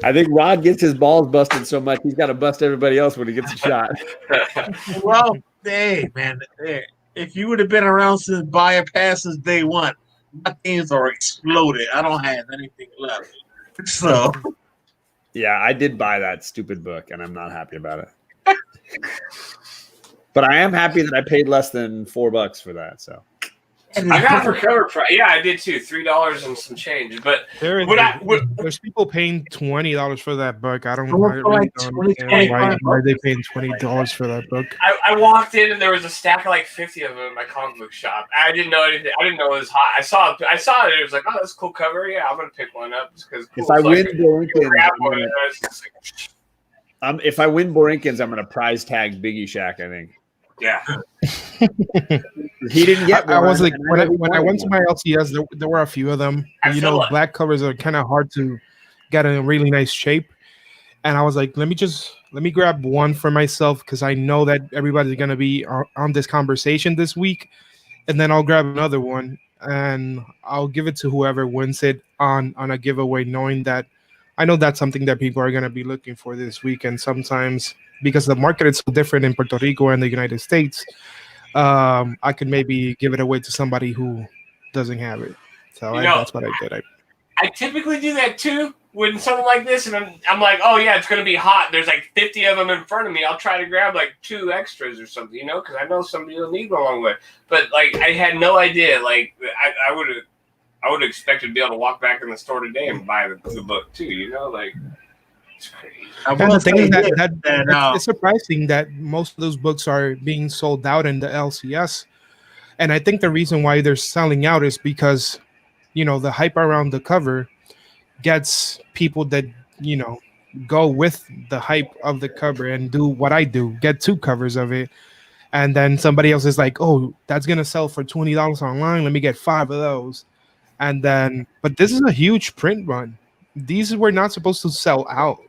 I think Rod gets his balls busted so much he's got to bust everybody else when he gets a shot. Well, hey, man, hey, if you would have been around since Bypass's day one, my things are exploded. I don't have anything left. So, Yeah, I did buy that stupid book, and I'm not happy about it. But I am happy that I paid less than $4 for that. So I got it for cover price. Yeah, I did too. $3 and some change. But there's people paying $20 for that book. I don't Someone for really like don't 20, understand 25 why are they paying $20 for that book. I walked in and there was a stack of like 50 of them in my comic book shop. I didn't know anything. I didn't know it was hot. I saw it. It was like, oh, that's a cool cover. Yeah, I'm gonna pick one up because cool. If I win Borinkins, if I win Borinkins, I'm gonna prize tag Biggie Shack. I think. Yeah. He didn't get one. I was like, when I went to my LCS, there were a few of them. Black covers are kind of hard to get in a really nice shape. And I was like, let me grab one for myself because I know that everybody's going to be on this conversation this week. And then I'll grab another one and I'll give it to whoever wins it on a giveaway, knowing that I know that's something that people are going to be looking for this week. And sometimes because the market is so different in Puerto Rico and the United States, I could maybe give it away to somebody who doesn't have it. So that's what I did. I typically do that too when something like this, and I'm like, oh yeah, it's going to be hot. There's like 50 of them in front of me. I'll try to grab like 2 extras or something, because I know somebody will need one along the way. But like, I had no idea. Like, I would have expected to be able to walk back in the store today and buy the book too. Like, it's crazy. And the thing is that it's surprising that most of those books are being sold out in the LCS. And I think the reason why they're selling out is because, the hype around the cover gets people that, go with the hype of the cover and do what I do, get 2 covers of it. And then somebody else is like, oh, that's going to sell for $20 online. Let me get 5 of those. And then, but this is a huge print run. These were not supposed to sell out.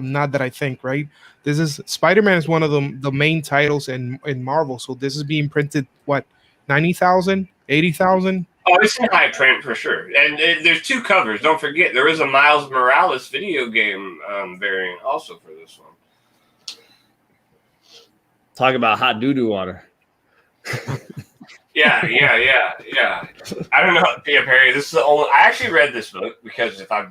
Not that I think, right? This is Spider-Man is one of the main titles in Marvel. So this is being printed, what, 90,000, 80,000? Oh, it's in high print for sure. And there's 2 covers. Don't forget, there is a Miles Morales video game variant also for this one. Talk about hot doo-doo water. Yeah. I don't know. Yeah, Perry, this is the only. I actually read this book because if I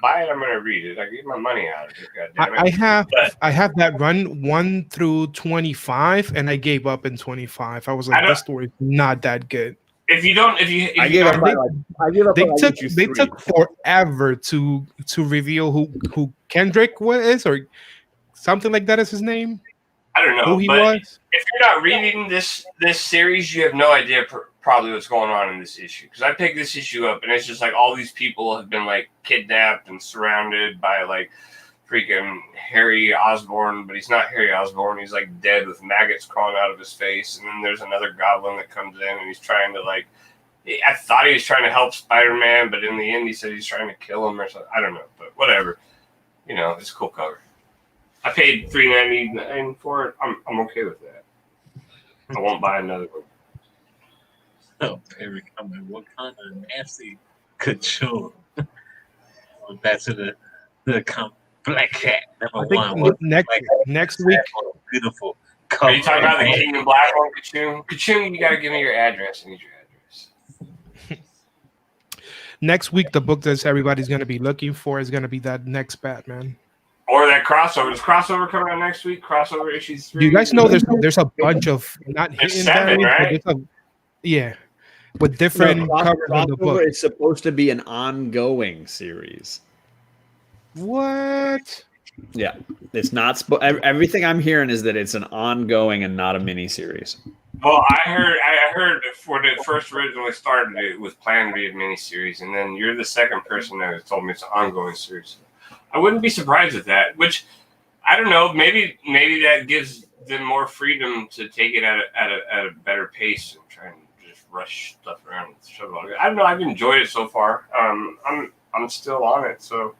buy it, I'm going to read it. I get my money out of it. God damn it. I have that run 1 through 25, and I gave up in 25. I was like, this story's not that good. If you don't, I gave up. They took forever to reveal who Kendrick is or something like that is his name. I don't know who he was. If you're not reading this series, you have no idea probably what's going on in this issue. Because I picked this issue up, and it's just like all these people have been like kidnapped and surrounded by like freaking Harry Osborn, but he's not Harry Osborn. He's like dead with maggots crawling out of his face. And then there's another goblin that comes in, and he's trying to like. I thought he was trying to help Spider-Man, but in the end, he said he's trying to kill him or something. I don't know, but whatever. It's a cool cover. I paid $3.99 for it. I'm okay with that. I won't buy another one. Oh, Perry, what kind of nasty couture? Back to the Black Cat number 1. Next week. Beautiful cover. Are you talking about the King in Black one, Kachung? Kachung, you got to give me your address. I need your address. Next week, the book that everybody's going to be looking for is going to be that next Batman. Or that crossover. Is crossover coming out next week? Crossover issues 3? Do you guys know there's a bunch of not hidden 7, right? With different covers on the book. It's supposed to be an ongoing series. What? Yeah, it's not. Everything I'm hearing is that it's an ongoing and not a mini series. Well, I heard when it first originally started, it was planned to be a mini series, and then you're the second person that has told me it's an ongoing series. I wouldn't be surprised at that. Which I don't know. Maybe that gives them more freedom to take it at a better pace and try and just rush stuff around. I don't know. I've enjoyed it so far. I'm still on it. So.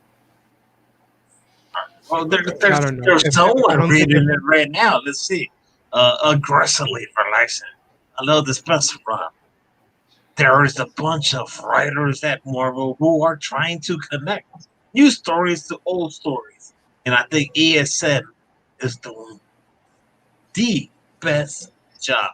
Well, there's someone reading it right now. Let's see. Aggressively for license. I love this best run. There is a bunch of writers at Marvel who are trying to connect. new stories to old stories. And I think ESN is doing the best job.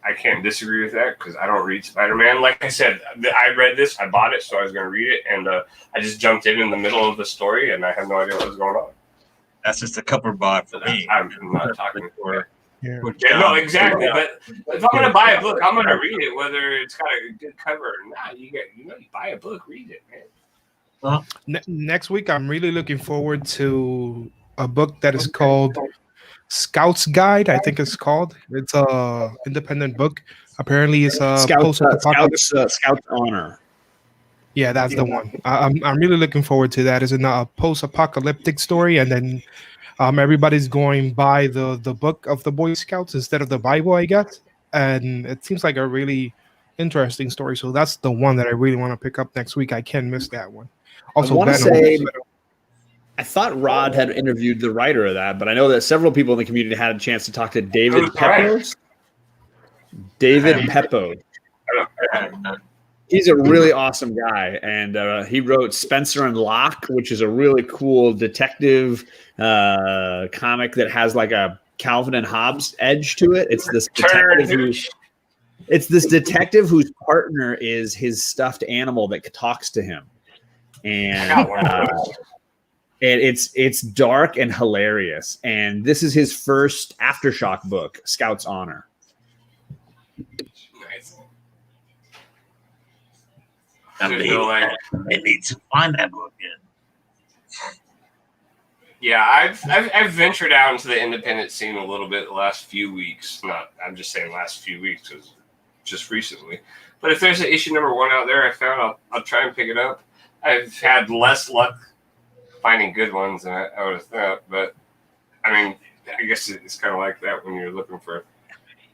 I can't disagree with that because I don't read Spider-Man. Like I said, I read this, I bought it, so I was going to read it, and I just jumped in the middle of the story, and I had no idea what was going on. That's just a cover bar for me. I'm not talking for. Yeah. No, exactly. But if I'm going to buy a book, I'm going to read it, whether it's got a good cover or not. You buy a book, read it, man. Next week, I'm really looking forward to a book that is called Scout's Guide. I think it's called. It's a independent book. Apparently, it's a Scout's Honor. Yeah, that's the one. I'm really looking forward to that. It's a post-apocalyptic story, and then everybody's going by the book of the Boy Scouts instead of the Bible, I guess. And it seems like a really interesting story. So that's the one that I really want to pick up next week. I can't miss that one. Also, I want to Venom. say, I thought Rod had interviewed the writer of that, but I know that several people in the community had a chance to talk to David Peppo. David Peppo. He's a really awesome guy, and he wrote Spencer and Locke, which is a really cool detective comic that has like a Calvin and Hobbes edge to it. It's this detective whose partner is his stuffed animal that talks to him, and it's dark and hilarious. And this is his first Aftershock book, Scout's Honor. I need to find that book again. Yeah, I've ventured out into the independent scene a little bit the last few weeks. I'm just saying last few weeks because just recently. But if there's an issue number 1 out there I found, I'll try and pick it up. I've had less luck finding good ones than I would have thought. But I mean, I guess it's kind of like that when you're looking for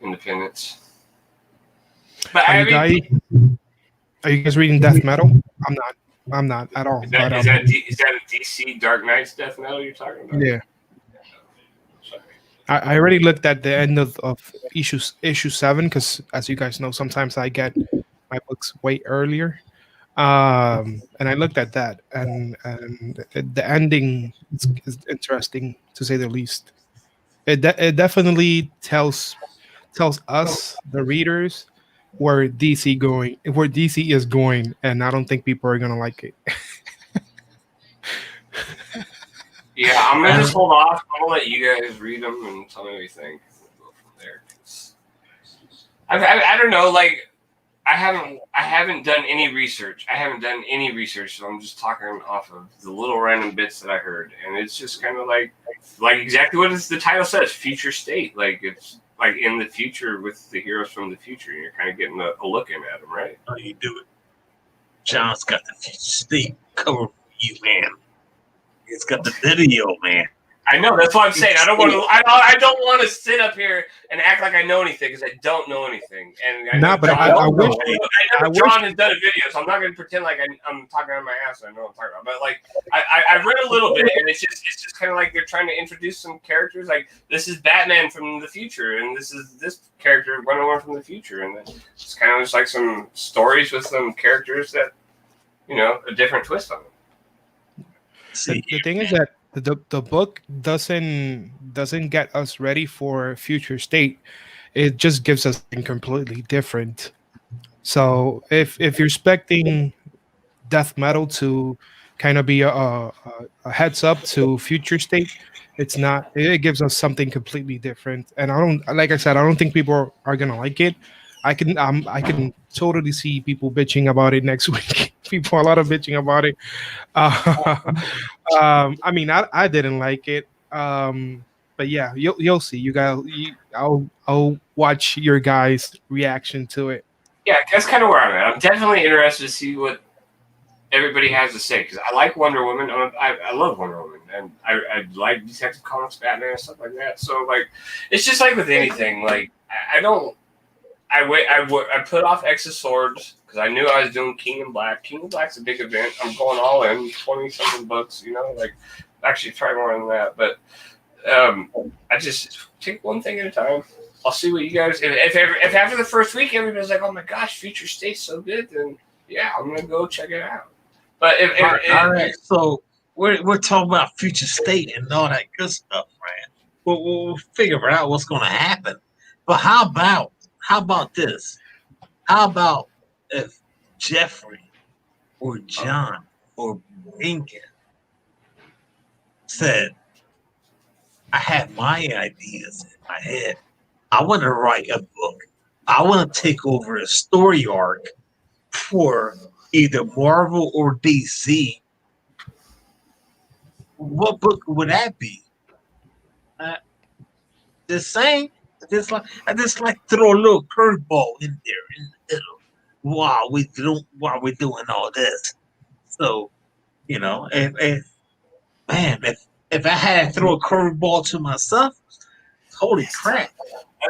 independence. But Are you guys reading Death Metal? I'm not at all. Is that a DC Dark Knight's Death Metal you're talking about? Yeah. I already looked at the end of issue 7 because, as you guys know, sometimes I get my books way earlier. And I looked at that, and the ending is interesting to say the least. It definitely tells us, the readers, where DC is going, and I don't think people are gonna like it. Yeah, I'm gonna just hold off. I'm gonna let you guys read them and tell me what you think. We'll go from there. I don't know. Like, I haven't done any research. So I'm just talking off of the little random bits that I heard, and it's just kind of like exactly what the title says, future state. Like, it's like in the future with the heroes from the future. You're kind of getting a look in at them, right? How you do it? John's got the future state cover for you, man. It's got the video, man. I know. That's what I'm saying. I don't want to sit up here and act like I know anything because I don't know anything. And I wish John has done a video, so I'm not going to pretend like I'm talking out of my ass. I know what I'm talking about, but like I read a little bit, and it's just kind of like they're trying to introduce some characters. Like, this is Batman from the future, and this is this character Wonder Woman from the future, and it's kind of just like some stories with some characters that, a different twist on them. The thing is that the book doesn't get us ready for future state. It just gives us something completely different. So if you're expecting Death Metal to kind of be a heads up to future state, it's not. It gives us something completely different. And I don't think people are gonna like it. I can totally see people bitching about it next week. People are a lot of bitching about it. I mean, I didn't like it, but yeah, you'll see. You guys, I'll watch your guys' reaction to it. Yeah, that's kind of where I'm at. I'm definitely interested to see what everybody has to say because I like Wonder Woman. I love Wonder Woman, and I like Detective Comics, Batman, and stuff like that. So like, it's just like with anything. Like I put off X of Swords because I knew I was doing King and Black. King and Black's a big event. I'm going all in, 20-something books, like actually try more than that. But I just take one thing at a time. I'll see what you guys. If after the first week everybody's like, "Oh my gosh, Future State's so good," then yeah, I'm gonna go check it out. But all right, so we're talking about future state and all that good stuff, man. We'll figure out what's going to happen. But how about this? How about if Jeffrey or John or Lincoln said, "I have my ideas in my head. I want to write a book. I want to take over a story arc for either Marvel or DC. What book would that be?" Uh, just saying. I just like throw a little curveball in there in the middle while we're doing all this. So if I had to throw a curveball to myself, holy crap!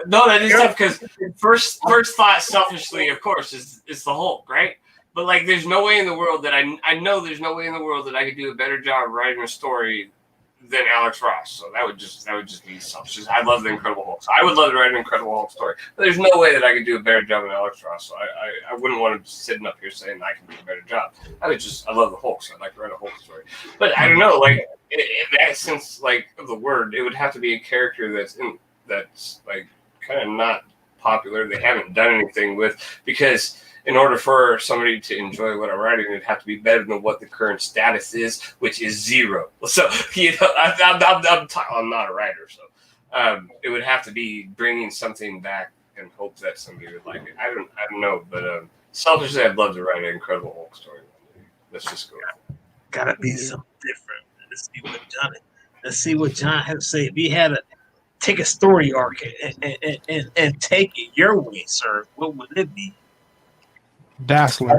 no, that is tough because first thought, selfishly, of course, is the Hulk, right? But like, there's no way in the world that I know there's no way in the world that I could do a better job writing a story than Alex Ross. So that would just be selfish. I love the Incredible Hulk. So I would love to write an Incredible Hulk story. But there's no way that I could do a better job than Alex Ross. So I wouldn't want to sitting up here saying I can do a better job. I love the Hulk, so I'd like to write a Hulk story. But I don't know, like in that sense, like of the word, it would have to be a character that's like kind of not popular. They haven't done anything with, because in order for somebody to enjoy what I'm writing, it'd have to be better than what the current status is, which is 0. So I'm not a writer, so it would have to be bringing something back and hope that somebody would like it. I don't know, but selfishly, I'd love to write an Incredible Hulk story. Let's just go. Gotta be something different. Let's see what John has to say. If he had to take a story arc and take it your way, sir, what would it be? Dazzler.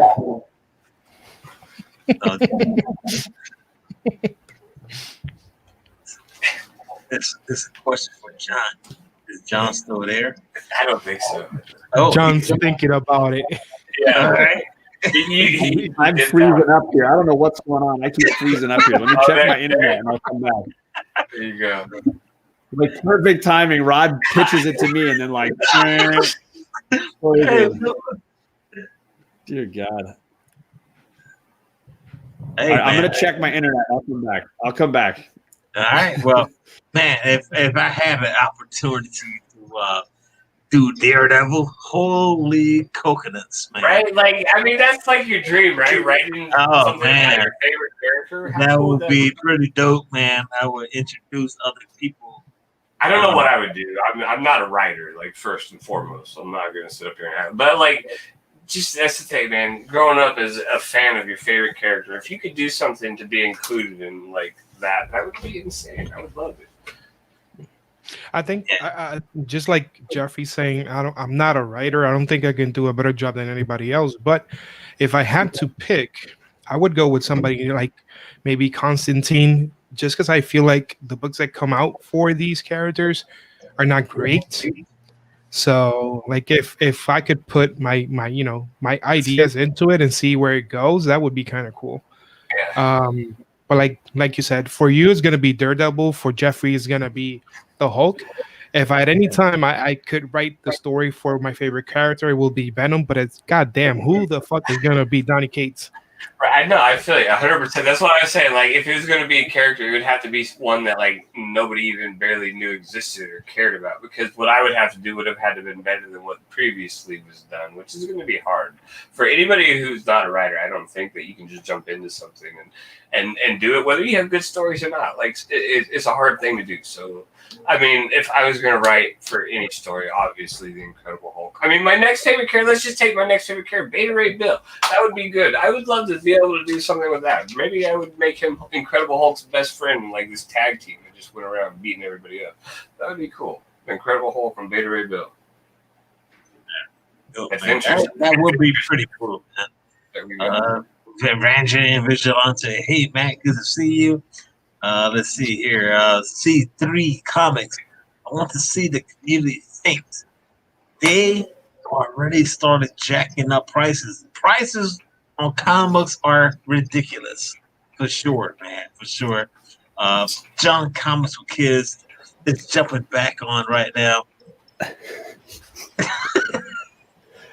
This is a question for John. Is John still there? I don't think so. Oh, John's thinking about it. Yeah, all right. I'm freezing up here. I don't know what's going on. I keep freezing up here. Let me check my internet and I'll come back. There you go. Like perfect timing. Rod pitches it to me and then like, dear God. Hey, right, I'm gonna check my internet. I'll come back. All right. Well, man, if I have an opportunity to do Daredevil, holy coconuts, man! Right? Like, I mean, that's like your dream, right? Writing something about your favorite character. That would be pretty dope, man. I would introduce other people. I don't know what I would do. I'm not a writer, like, first and foremost. So I'm not gonna sit up here and have. But like, just that's the thing, man. Growing up as a fan of your favorite character, if you could do something to be included in like that would be insane. I would love it. I think just like Jeffrey's saying, I'm not a writer. I don't think I can do a better job than anybody else. But if I had to pick, I would go with somebody like maybe Constantine, just because I feel like the books that come out for these characters are not great. So like if I could put my ideas into it and see where it goes, that would be kind of cool. Yeah. But like you said, for you it's gonna be Daredevil. For Jeffrey it's gonna be the Hulk. If at any time I could write the story for my favorite character, it will be Venom. But it's goddamn, who the fuck is gonna be Donny Cates? Right, I know. I feel you 100%. That's what I was saying. Like, if it was going to be a character, it would have to be one that like nobody even barely knew existed or cared about. Because what I would have to do would have had to have been better than what previously was done, which is going to be hard for anybody who's not a writer. I don't think that you can just jump into something and do it, whether you have good stories or not. Like, it's a hard thing to do. So, I mean, if I was going to write for any story, obviously the Incredible Hulk. I mean, my next favorite character, let's just take my next favorite character, Beta Ray Bill. That would be good. I would love to be able to do something with that. Maybe I would make him Incredible Hulk's best friend in like this tag team that just went around beating everybody up. That would be cool. The Incredible Hulk from Beta Ray Bill. Oh, that would be pretty cool, man. Ranger and Vigilante. Hey, Matt, good to see you. Let's see here. C3 Comics. I want to see the community thinks. They already started jacking up prices. Prices on comics are ridiculous. For sure, man. For sure. John Comics for Kids is jumping back on right now.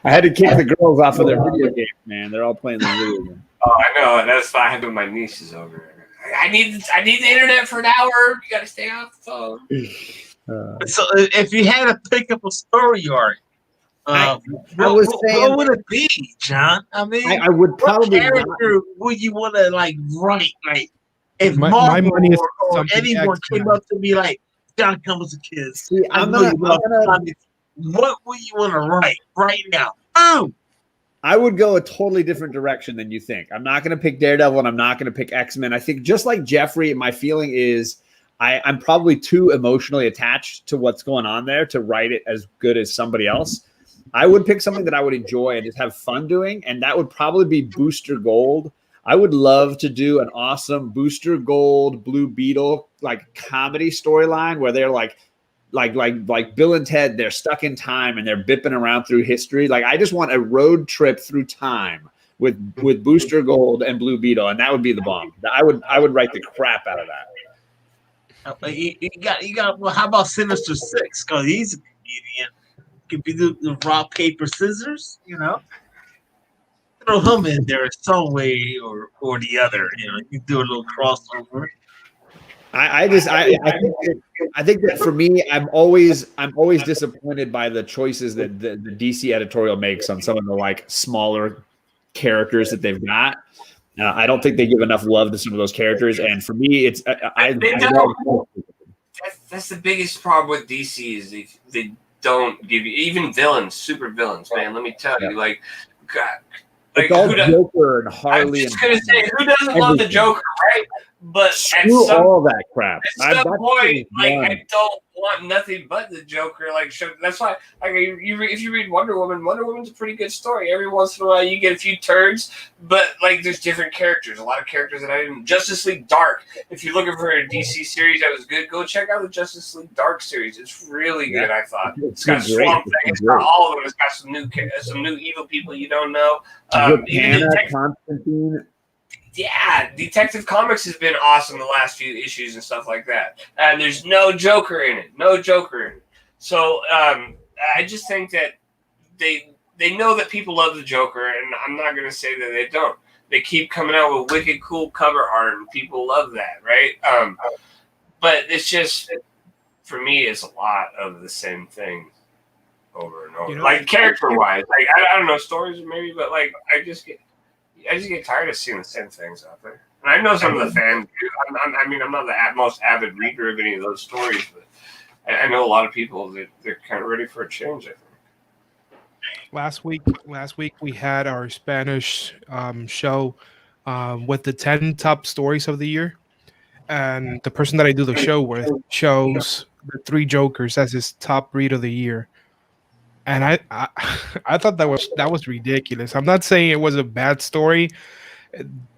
I had to kick the girls off of their video games, man. They're all playing the video game. Oh, I know. That's what I have with my nieces over there. I need the internet for an hour. You got to stay off the phone. So if you had to pick up a story arc, I what, was what, saying- what would it be, John? I mean, I would what probably not. character would you want to like write? Like, if My Marvel money is or something anyone X-Men. came up to me like, John Cummings a kid. See, I I'm know gonna, you love I'm gonna comics. What would you want to write right now? Oh, I would go a totally different direction than you think. I'm not going to pick Daredevil and I'm not going to pick X-Men. I think just like Jeffrey, my feeling is I'm probably too emotionally attached to what's going on there to write it as good as somebody else. I would pick something that I would enjoy and just have fun doing, and that would probably be Booster Gold. I would love to do an awesome Booster Gold, Blue Beetle like comedy storyline where they're like Bill and Ted, they're stuck in time and they're bipping around through history. Like I just want a road trip through time with Booster Gold and Blue Beetle, and that would be the bomb. I would write the crap out of that. you got. Well, how about Sinister Six? Because he's a comedian. If you do the rock paper scissors, throw him in there some way or the other. You do a little crossover. I think that for me, I'm always disappointed by the choices that the DC editorial makes on some of the like smaller characters that they've got. I don't think they give enough love to some of those characters, and for me, it's that's the biggest problem with DC is they don't give you even villains, super villains, man. Let me tell you, like, God, like it's all who Joker and I'm Harley. just gonna say, who doesn't love the Joker, right? But Screw all that crap. At some point, like I don't want nothing but the Joker. Like that's why, like if you read Wonder Woman's a pretty good story. Every once in a while, you get a few turns, but like there's different characters. A lot of characters that I didn't. Justice League Dark. If you're looking for a DC series that was good, go check out the Justice League Dark series. It's really good. I thought it's got Swamp Thing. It's got all of them. It's got some new evil people you don't know. Even Constantine. Yeah, Detective Comics has been awesome the last few issues and stuff like that. And there's no Joker in it. So I just think that they know that people love the Joker, and I'm not going to say that they don't. They keep coming out with wicked cool cover art, and people love that, right? But it's just, for me, it's a lot of the same thing over and over. Like character-wise, like I don't know, stories maybe, but like I just get tired of seeing the same things out there. And I know some of the fans do. I'm not the most avid reader of any of those stories, but I know a lot of people that they're kind of ready for a change, I think. Last week we had our Spanish show with the 10 top stories of the year. And the person that I do the show with chose the 3 Jokers as his top read of the year. And I thought that was ridiculous. I'm not saying it was a bad story.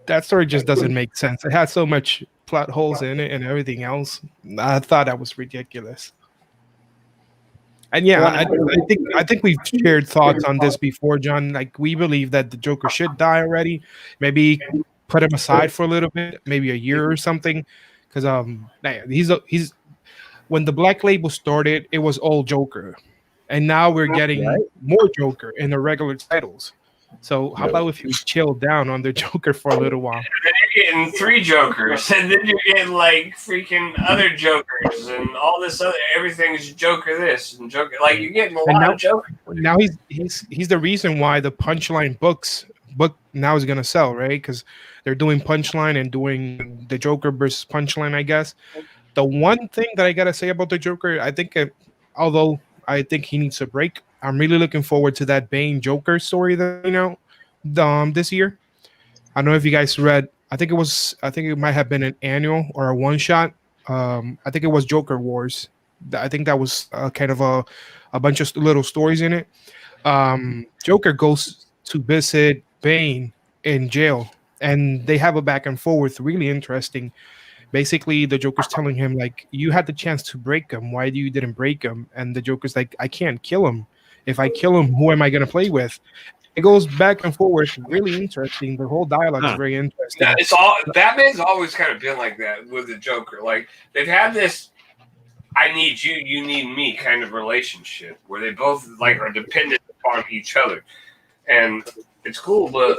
That story just doesn't make sense. It had so much plot holes in it and everything else. I thought that was ridiculous. And yeah, I think we've shared thoughts on this before, John. Like we believe that the Joker should die already. Maybe put him aside for a little bit, maybe a year or something. Because he's when the Black Label started, it was all Joker. And now we're getting more Joker in the regular titles. So how about if you chill down on the Joker for a little while? And then you're getting 3 Jokers, and then you're getting like freaking other Jokers, and all this other everything's Joker this and Joker. Like you're getting a lot of Joker. Now he's the reason why the Punchline book now is gonna sell, right? Because they're doing Punchline and doing the Joker versus Punchline, I guess. The one thing that I gotta say about the Joker, I think, although I think he needs a break. I'm really looking forward to that Bane Joker story that this year. I don't know if you guys read. I think it might have been an annual or a one shot. I think it was Joker Wars. I think that was kind of a bunch of little stories in it. Joker goes to visit Bane in jail, and they have a back and forth. Really interesting. Basically, the Joker's telling him, like, you had the chance to break him. Why didn't break him? And the Joker's like, I can't kill him. If I kill him, who am I going to play with? It goes back and forth. Really interesting. The whole dialogue is very interesting. Yeah, Batman's always kind of been like that with the Joker. Like, they've had this I need you, you need me kind of relationship where they both like are dependent on each other, and it's cool. But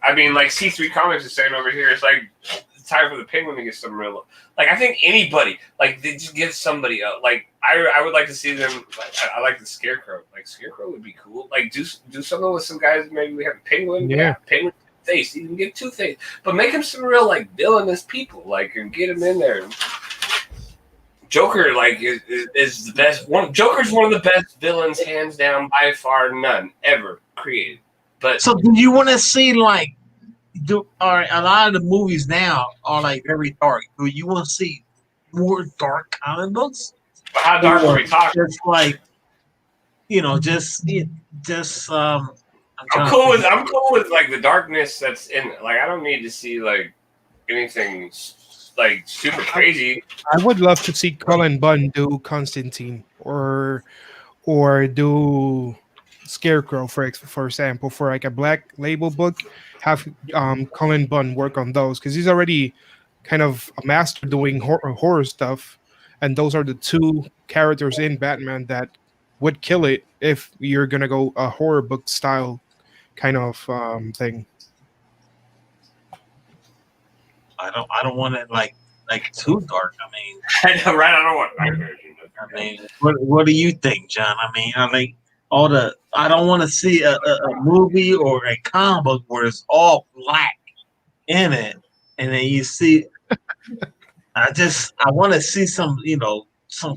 I mean, like C3 Comics is saying over here, it's like it's time for the Penguin to get some real. Like I think anybody, like they just give somebody up. Like I would like to see them. Like, I like the Scarecrow. Like Scarecrow would be cool. Like do something with some guys. Maybe we have a Penguin. Yeah, Penguin. Face, you can get Two-Face, but make him some real like villainous people, like, and get him in there. Joker, like, is the best one. Joker's one of the best villains, hands down, by far, none ever created. But so, do you want to see like, are a lot of the movies now are like very dark? Do you want to see more dark comic books? How dark are we talking? Just like, I'm cool with like the darkness that's in it. Like I don't need to see like anything like super crazy. I would love to see Cullen Bunn do Constantine or do Scarecrow for example, for like a Black Label book. Have Cullen Bunn work on those because he's already kind of a master doing horror stuff, and those are the two characters in Batman that would kill it if you're gonna go a horror book style kind of thing. I don't want it like too dark. I mean, I know, right? I don't want my version. I mean, what do you think, John? I mean, I don't want to see a movie or a comic book where it's all black in it, and then you see. I want to see some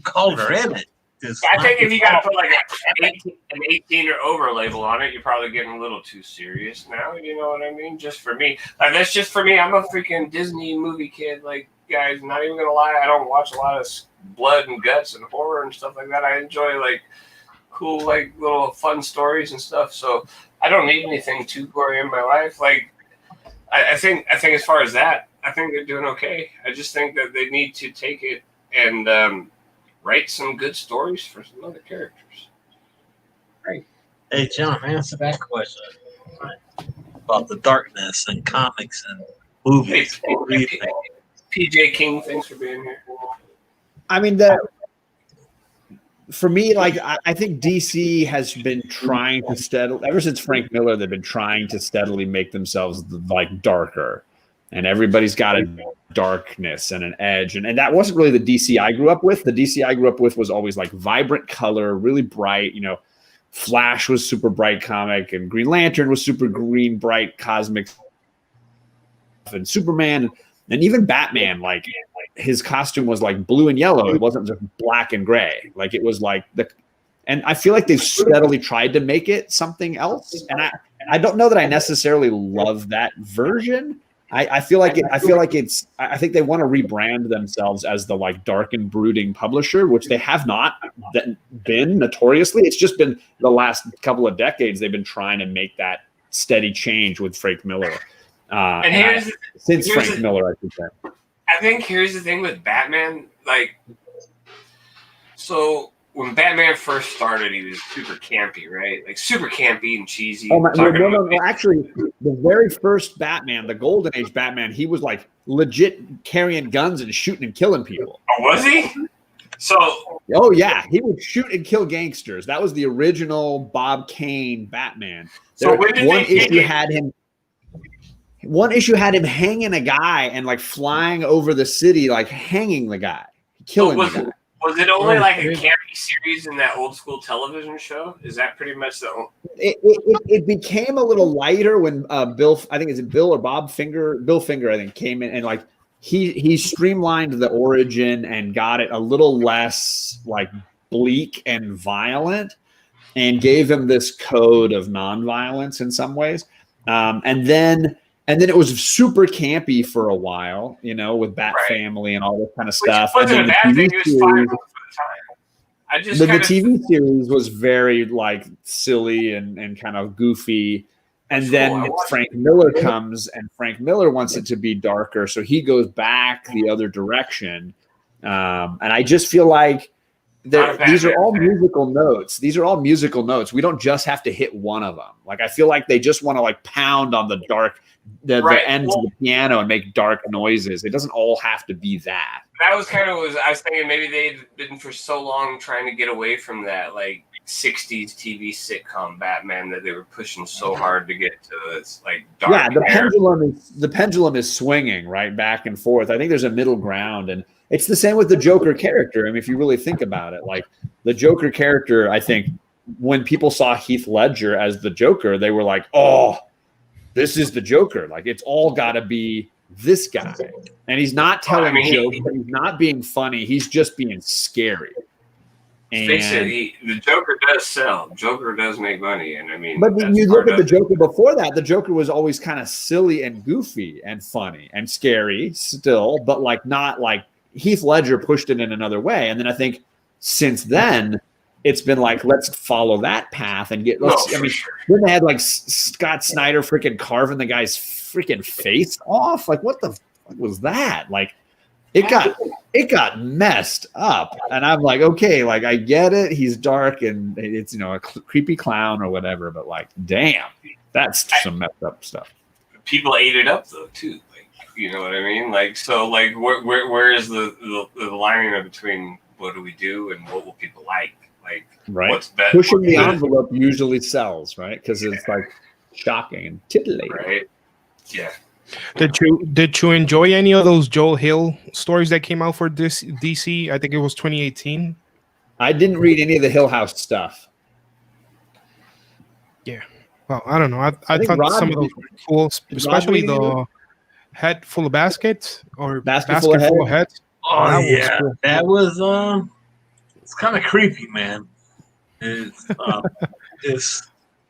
color in it. I think if you got to put like an 18 or over label on it, you're probably getting a little too serious now. You know what I mean? Just for me. That's just for me. I'm a freaking Disney movie kid. Like, guys, not even going to lie. I don't watch a lot of blood and guts and horror and stuff like that. I enjoy, like, cool, like, little fun stories and stuff. So I don't need anything too gory in my life. Like, I think as far as that, I think they're doing okay. I just think that they need to take it and write some good stories for some other characters. Right. Hey, John, answer that question about the darkness in comics and movies. PJ King, thanks for being here. I mean, for me, like, I think DC has been trying to steadily, ever since Frank Miller, they've been trying to steadily make themselves like darker. And everybody's got a darkness and an edge. And that wasn't really the DC I grew up with. The DC I grew up with was always like vibrant color, really bright. Flash was super bright comic, and Green Lantern was super green, bright, cosmic. And Superman, and even Batman, like his costume was like blue and yellow. It wasn't just black and gray. Like it was like and I feel like they've steadily tried to make it something else. And I don't know that I necessarily love that version. I think they want to rebrand themselves as the like dark and brooding publisher, which they have not been notoriously. It's just been the last couple of decades they've been trying to make that steady change with Frank Miller. Frank Miller, I should say. I think here's the thing with Batman, like, so when Batman first started, he was super campy, right? Like super campy and cheesy. Oh, no. Actually, the very first Batman, the Golden Age Batman, he was like legit carrying guns and shooting and killing people. Oh, was he? Oh yeah, he would shoot and kill gangsters. That was the original Bob Kane Batman. One issue had him hanging a guy and like flying over the city, like hanging the guy, killing the guy. Was it only like a campy series in that old school television show? Is that pretty much the only? It became a little lighter when Bill Finger, I think, came in and like he streamlined the origin and got it a little less like bleak and violent, and gave him this code of nonviolence in some ways, and then it was super campy for a while, with Bat Family and all this kind of stuff. Which wasn't a bad thing. It was fine for the time. The TV series was very like silly and kind of goofy. And then Frank Miller comes, and Frank Miller wants it to be darker, so he goes back the other direction. And I just feel like these are all musical notes. These are all musical notes. We don't just have to hit one of them. Like I feel like they just want to like pound on the dark, the ends of the piano and make dark noises. It doesn't all have to be that. That was kind of I was thinking maybe they'd been for so long trying to get away from that. Like '60s TV sitcom Batman that they were pushing so hard to get to this like Yeah, dark hair. the pendulum is swinging right back and forth. I think there's a middle ground, and it's the same with the Joker character. I mean, if you really think about it, like the Joker character, I think when people saw Heath Ledger as the Joker, they were like, "Oh, this is the Joker. Like it's all got to be this guy." And he's not telling jokes, but he's not being funny. He's just being scary. And face it, the Joker does sell. Joker does make money, and I mean. But when you look at the Joker before that, the Joker was always kind of silly and goofy and funny and scary still, but like not like Heath Ledger pushed it in another way. And then I think since then, it's been like, let's follow that path and get. Then they had like Scott Snyder freaking carving the guy's freaking face off. Like, what the fuck was that? Like, it got messed up, and I'm like, okay, like I get it. He's dark and it's a creepy clown or whatever, but like, damn, that's some messed up stuff. People ate it up though too. Like, you know what I mean? Like, so like, where is the line between what do we do and what will people like? Like, right? What's better? Pushing the envelope usually sells, right? Because it's like shocking and titillating, right? Yeah. Did you enjoy any of those Joel Hill stories that came out for this DC? I think it was 2018. I didn't read any of the Hill House stuff. Yeah. Well, I don't know. I thought some of those were cool, especially the Head Full of Baskets or Basket Full of Heads. Oh, that was it's kind of creepy, man. It's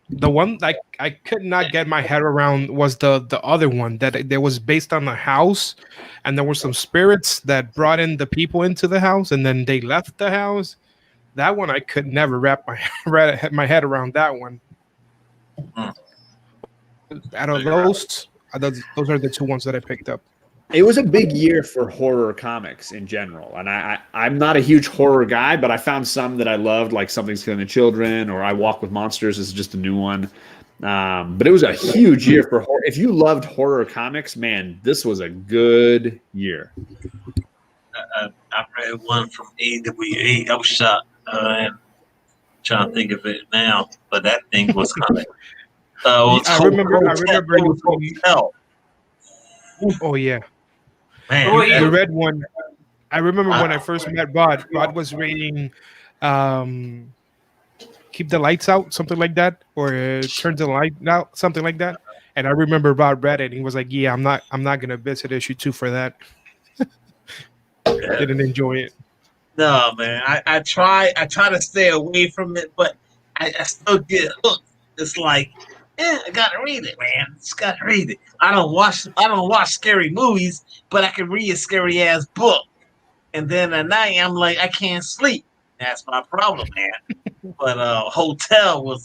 the one like I could not get my head around was the other one that was based on the house, and there were some spirits that brought in the people into the house, and then they left the house. That one I could never wrap my head around that one. Out of those are the two ones that I picked up. It was a big year for horror comics in general, and I'm not a huge horror guy, but I found some that I loved, like Something's Killing the Children or I Walk with Monsters is just a new one. But it was a huge year for horror. If you loved horror comics, man, this was a good year. I read one from AWA. I was shocked. I'm trying to think of it now, but that thing was kind of. I remember. Hotel. Oh yeah. Man, the red one. I remember when I first met Rod. Rod was reading Keep the Lights Out, something like that, or Turn the Light Out, something like that. And I remember Rod read it and he was like, yeah, I'm not gonna visit issue 2 for that. Didn't enjoy it. No, man. I try to stay away from it, but I still get hooked. It's like, I gotta read it, man. Just gotta read it. I don't watch scary movies, but I can read a scary ass book. And then at night I'm like, I can't sleep. That's my problem, man. But Hotel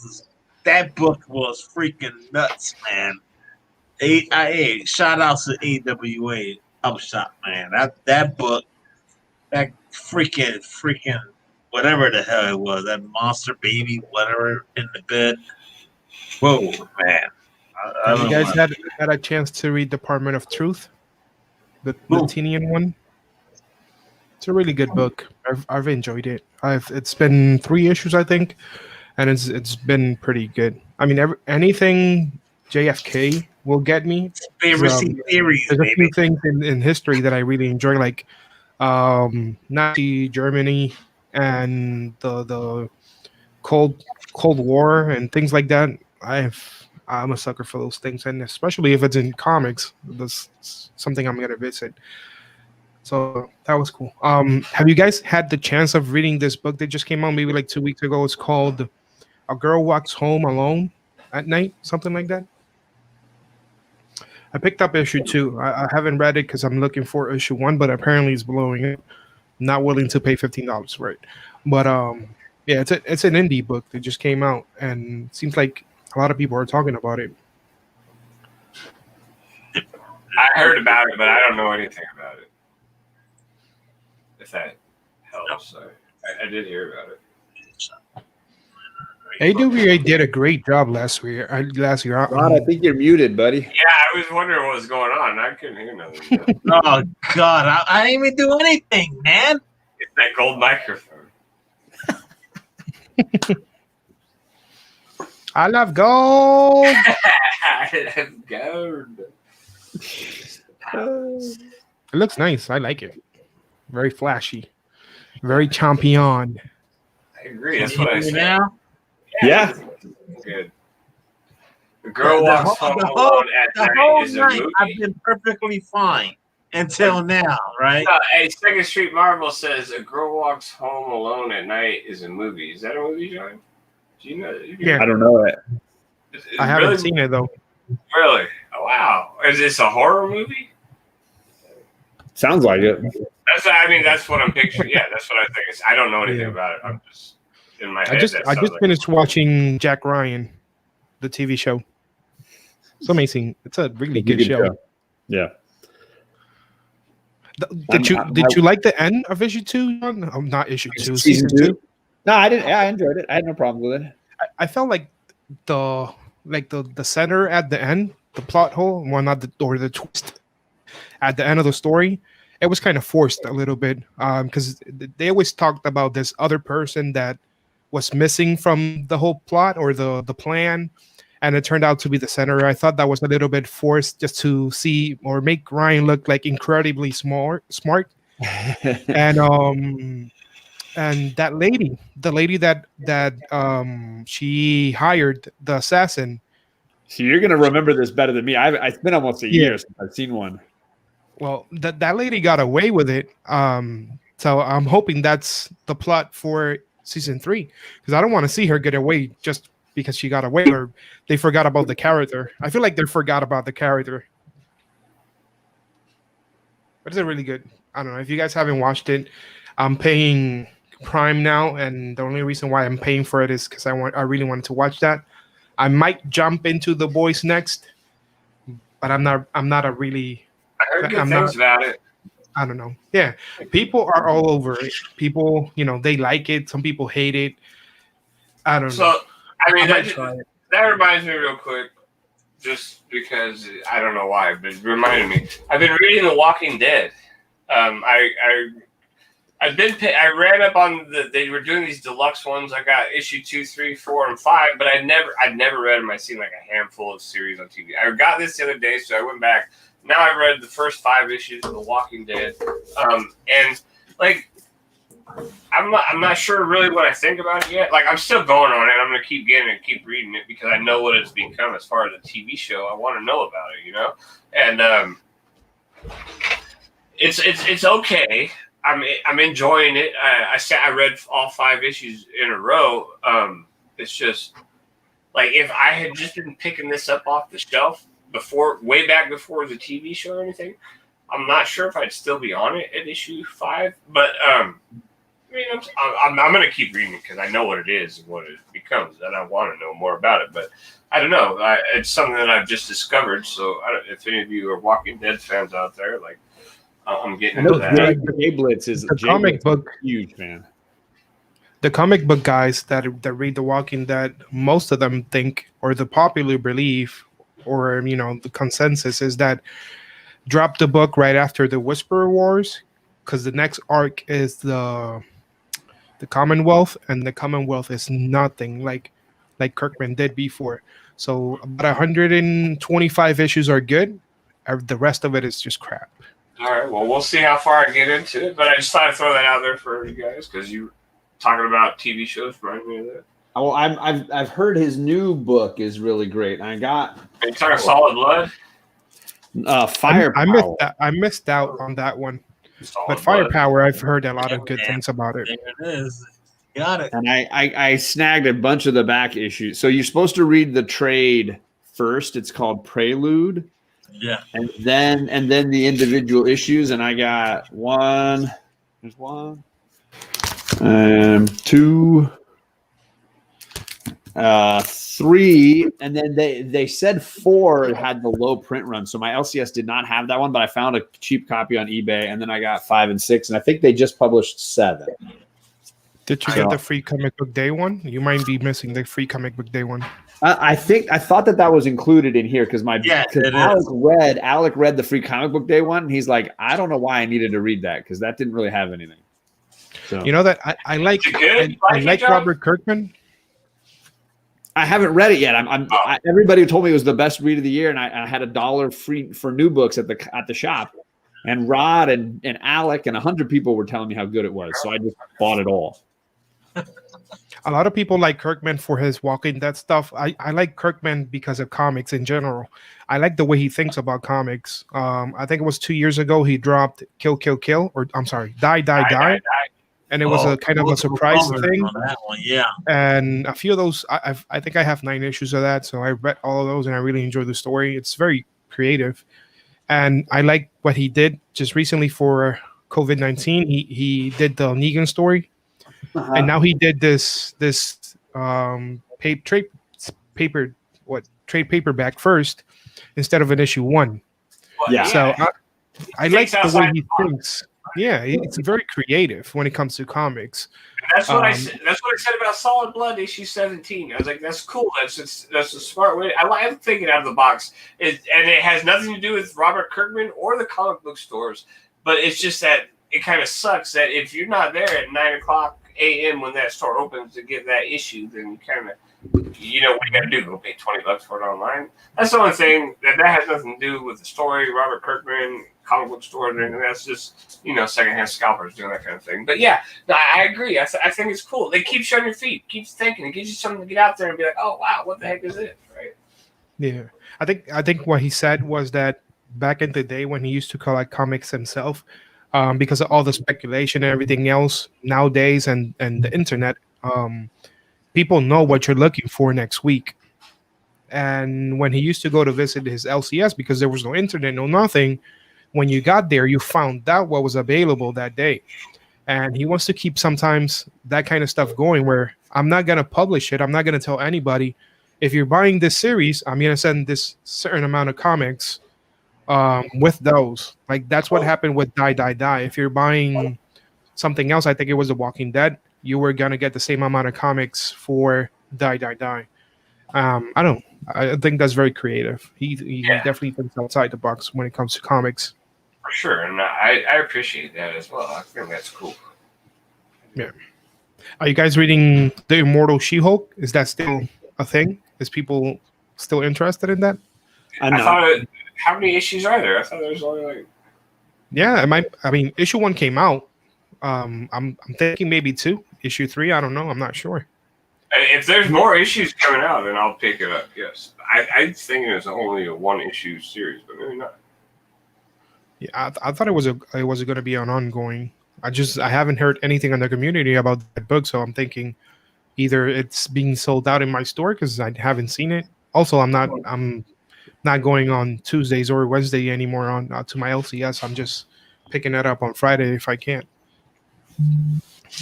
that book was freaking nuts, man. Shout out to AWA. I was shocked, man. That book, that freaking whatever the hell it was, that monster baby, whatever in the bed. Whoa, man. You guys had a chance to read Department of Truth, the Tinian one? It's a really good book. I've enjoyed it. It's been 3 issues, I think, and it's been pretty good. I mean, anything JFK will get me. There's a few things in history that I really enjoy, like Nazi Germany and the Cold War and things like that. I'm a sucker for those things, and especially if it's in comics, that's something I'm gonna visit. So that was cool. Have you guys had the chance of reading this book that just came out maybe like 2 weeks ago? It's called A Girl Walks Home Alone at Night, something like that. I picked up issue 2. I haven't read it because I'm looking for issue 1, but apparently it's blowing it. Not willing to pay $15 for it. But yeah, it's an indie book that just came out, and it seems like a lot of people are talking about it. I heard about it, but I don't know anything about it. If that helps, I did hear about it. AWA did a great job last year. Rod, I think you're muted, buddy. Yeah, I was wondering what was going on. I couldn't hear nothing. Oh God, I didn't even do anything, man. It's that gold microphone. I love gold. I love gold. It looks nice. I like it. Very flashy. Very champion. I agree. Can That's you what hear I me said. now? Yeah. Good. The girl The walks whole, home the whole, alone at the night whole is a night I've movie. been perfectly fine until now, right? No, hey, Second Street Marvel says a girl walks home alone at night is a movie. Is that a movie, John? Do you know? Yeah. I don't know it. I haven't seen it though. Really? Oh, wow. Is this a horror movie? Sounds like it. That's what I'm picturing. Yeah, that's what I think. I don't know anything Yeah. about it. I'm just in my head. I just that sounds like finished watching Jack Ryan, the TV show. It's amazing. It's a really good show. Yeah. Did you like the end of issue 2? Not issue 2, Season 2? No, I didn't. Yeah, I enjoyed it. I had no problem with it. I felt like the center at the end, the plot hole, well, not the or the twist at the end of the story, it was kind of forced a little bit because they always talked about this other person that was missing from the whole plot or the plan, and it turned out to be the center. I thought that was a little bit forced just to see or make Ryan look like incredibly smart, and that lady, the lady that she hired, the assassin. So you're gonna remember this better than me. It's been almost a year since I've seen one. Well, that lady got away with it. So I'm hoping that's the plot for season 3 because I don't want to see her get away just because she got away or they forgot about the character. I feel like they forgot about the character. But it's really good. I don't know if you guys haven't watched it. I'm paying Prime now, and the only reason why I'm paying for it is because I really wanted to watch that. I might jump into The Boys next, but I'm not a really. I heard good things about it. I don't know. Yeah, people are all over it. People, they like it. Some people hate it. I don't know. So, I mean, it. that reminds me real quick, just because I don't know why, but it reminded me. I've been reading The Walking Dead. I ran up on they were doing these deluxe ones. I got issue 2, 3, 4, and 5, but I'd never read them. I seen like a handful of series on TV. I got this the other day, so I went back. Now I've read the first 5 issues of The Walking Dead, and like I'm not sure really what I think about it yet. Like I'm still going on it. I'm gonna keep getting it, keep reading it because I know what it's become as far as a TV show. I want to know about it, and it's okay. I'm enjoying it. I read all 5 issues in a row. It's just like if I had just been picking this up off the shelf way back before the TV show or anything, I'm not sure if I'd still be on it at issue 5. But I mean, I'm going to keep reading it because I know what it is and what it becomes, and I want to know more about it. But I don't know. It's something that I've just discovered. So if any of you are Walking Dead fans out there, like. I'm getting into that. Jay Blitz is the comic book huge fan. The comic book guys that read The Walking Dead, most of them think, or the popular belief, or the consensus is that drop the book right after the Whisperer Wars, because the next arc is the Commonwealth, and the Commonwealth is nothing like Kirkman did before. So about 125 issues are good. The rest of it is just crap. All right, well, we'll see how far I get into it, but I just thought I'd throw that out there for you guys because you talking about TV shows remind me of that. Oh, I've heard his new book is really great. Are you talking Solid Blood? Firepower. I missed out on that one. Solid But Firepower, I've heard a lot of good things about it. There it is. Got it. And I snagged a bunch of the back issues. So you're supposed to read the trade first. It's called Prelude. Yeah. And then the individual issues, and I got 1. There's 1, 2, 3, and then they said 4 had the low print run. So my LCS did not have that one, but I found a cheap copy on eBay, and then I got 5 and 6, and I think they just published 7. Did you get the free comic book day one? You might be missing the free comic book day one. I thought that was included in here because Alec read the free comic book day one. And he's like, I don't know why I needed to read that because that didn't really have anything. So that I like Robert Kirkman. I haven't read it yet. Everybody told me it was the best read of the year, and I had $1 free for new books at the shop. And Rod and Alec and 100 people were telling me how good it was, so I just bought it all. A lot of people like Kirkman for his Walking Dead stuff. I like Kirkman because of comics in general. I like the way he thinks about comics. I think it was 2 years ago he dropped Kill Kill Kill, or I'm sorry, Die Die Die, and it was a kind of a surprise thing. On that one, yeah. And a few of those, I think I have 9 issues of that, so I read all of those, and I really enjoy the story. It's very creative, and I like what he did just recently for COVID-19. He did the Negan story. And now he did this trade paperback first instead of an issue 1. Yeah. So I like the way he thinks. Yeah, it's very creative when it comes to comics. That's what I said. That's what I said about Solid Blood issue 17. I was like, that's cool. That's a smart way. I like thinking out of the box. And it has nothing to do with Robert Kirkman or the comic book stores. But it's just that it kind of sucks that if you're not there at 9:00 a.m. when that store opens to get that issue, then you kind of, what you got to do? Go pay $20 for it online. That's the only thing that has nothing to do with the story, Robert Kirkman, comic book store, and that's just secondhand scalpers doing that kind of thing. But yeah, no, I agree. I think it's cool. They keep showing your feet, keeps thinking, it gives you something to get out there and be like, oh wow, what the heck is this, right? Yeah, I think what he said was that back in the day when he used to collect comics himself. Because of all the speculation and everything else nowadays and the internet, people know what you're looking for next week. And when he used to go to visit his LCS, because there was no internet, no nothing, when you got there, you found out what was available that day. And he wants to keep sometimes that kind of stuff going where I'm not going to publish it. I'm not going to tell anybody, if you're buying this series, I'm going to send this certain amount of comics with those. Like that's what happened with Die Die Die. If you're buying something else, I think it was The Walking Dead, you were gonna get the same amount of comics for Die Die Die. I think that's very creative. He definitely thinks outside the box when it comes to comics. For sure, and I appreciate that as well. I think that's cool. Yeah. Are you guys reading The Immortal She-Hulk? Is that still a thing? Is people still interested in that? I thought how many issues are there? I thought there was only like. Yeah, I mean, issue 1 came out. I'm thinking maybe 2. Issue 3, I don't know. I'm not sure. If there's more issues coming out, then I'll pick it up. Yes, I think it's only a 1-issue series, but maybe not. Yeah, I thought it was going to be an ongoing. I haven't heard anything in the community about that book, so I'm thinking either it's being sold out in my store because I haven't seen it. Also, I'm not going on Tuesdays or Wednesday anymore to my LCS. I'm just picking it up on Friday if I can.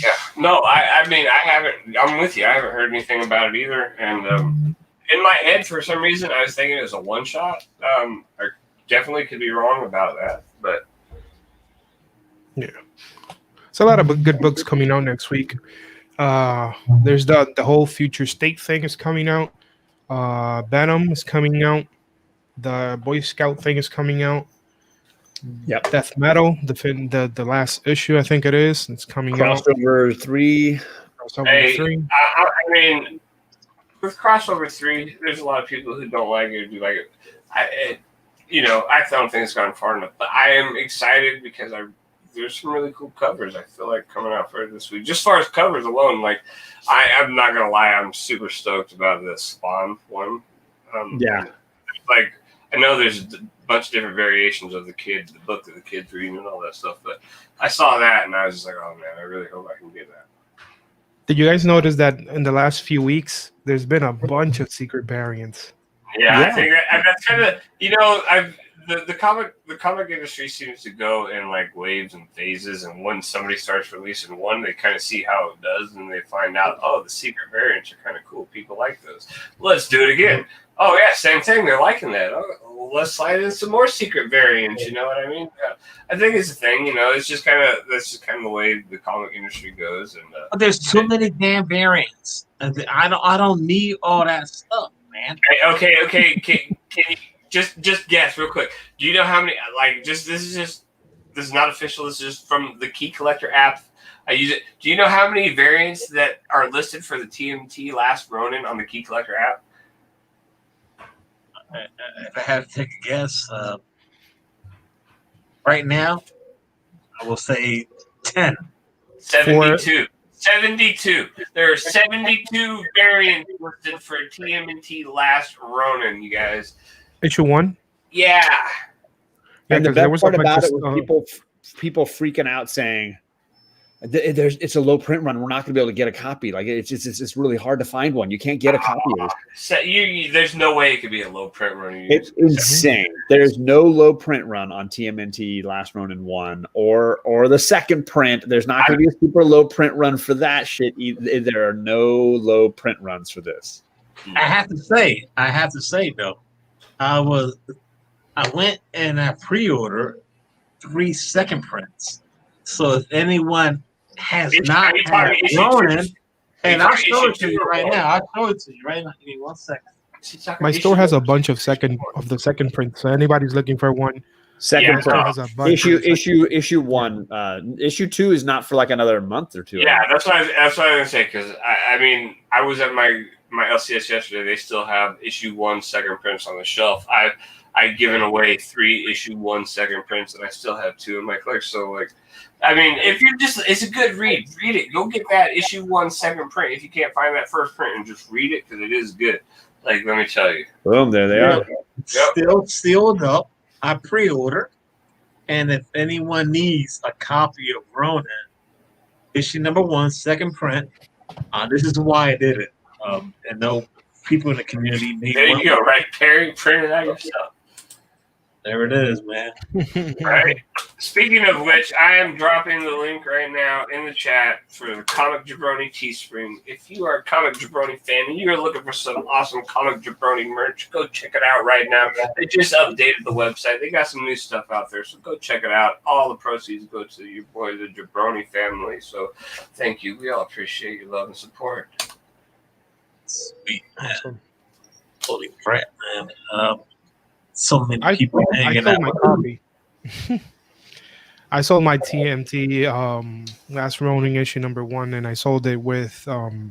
Yeah, no, I mean, I haven't. I'm with you. I haven't heard anything about it either. And in my head, for some reason, I was thinking it was a one-shot. I definitely could be wrong about that, but yeah, it's a lot of good books coming out next week. There's the whole Future State thing is coming out. Venom is coming out. The Boy Scout thing is coming out. Yep. Death Metal, the last issue, I think it is. It's coming Crossover out. 3. Crossover 3. I mean, with Crossover 3, there's a lot of people who don't like it or do like it. I don't think it's gone far enough. But I am excited because there's some really cool covers I feel like coming out for this week. Just as far as covers alone, like I'm not gonna lie, I'm super stoked about the Spawn one. Like I know there's a bunch of different variations of the book that the kid's reading and all that stuff, but I saw that and I was just like, oh man, I really hope I can get that. Did you guys notice that in the last few weeks there's been a bunch of secret variants? Yeah. I think that's kind of the comic industry seems to go in like waves and phases, and when somebody starts releasing one, they kind of see how it does, and they find out, oh, the secret variants are kind of cool. People like those. Let's do it again. Oh yeah, same thing. They're liking that. Oh, well, let's slide in some more secret variants. You know what I mean? I think it's a thing. It's just that's just kind of the way the comic industry goes. And but there's too many damn variants. I don't need all that stuff, man. Okay. Can you just guess real quick? Do you know how many? Like, this is not official. This is just from the Key Collector app. I use it. Do you know how many variants that are listed for the TMT Last Ronin on the Key Collector app? If I had to take a guess, right now, I will say 10. 72. 72. There are 72 variants listed for TMNT Last Ronin, you guys. Issue 1? Yeah. And the 'cause there best was part a bunch about of it was people freaking out saying, it's a low print run. We're not going to be able to get a copy. Like it's really hard to find one. You can't get a copy of this. So there's no way it could be a low print run. It's insane. There's no low print run on TMNT Last Ronin 1 or the second print. There's not going to be a super low print run for that shit. There are no low print runs for this. I have to say though, I went and I pre-ordered 3 second prints. So if anyone has not had Ronin, and I'll show it to you right now. I'll show it to you right now. Give me 1 second. My store has a bunch of the second prints. So anybody's looking for one. Second print. Has a bunch Issue 1. Issue 2 is not for like another month or two. Yeah, that's what I was gonna say. Because I mean, I was at my LCS yesterday. They still have issue 1 second prints on the shelf. I've given away 3 issue 1 second prints, and I still have 2 in my collection. So like, I mean, if you're it's a good read. Read it. Go get that issue 1 second print if you can't find that first print, and just read it because it is good. Like, let me tell you. Boom, there they are. Still sealed up. I pre-ordered, and if anyone needs a copy of Ronin, issue number 1, second print, this is why I did it. And no people in the community need. There you go, right, Perry? Print it out yourself. There it is, man. Right. Speaking of which, I am dropping the link right now in the chat for the Comic Jabroni Teespring. If you are a Comic Jabroni fan and you're looking for some awesome Comic Jabroni merch, go check it out right now. They just updated the website. They got some new stuff out there, so go check it out. All the proceeds go to your boy, the Jabroni family. So thank you. We all appreciate your love and support. Sweet, man. Awesome. Holy crap, man. So many people hanging out. I sold my TMT Last Ronin issue number 1, and I sold it with the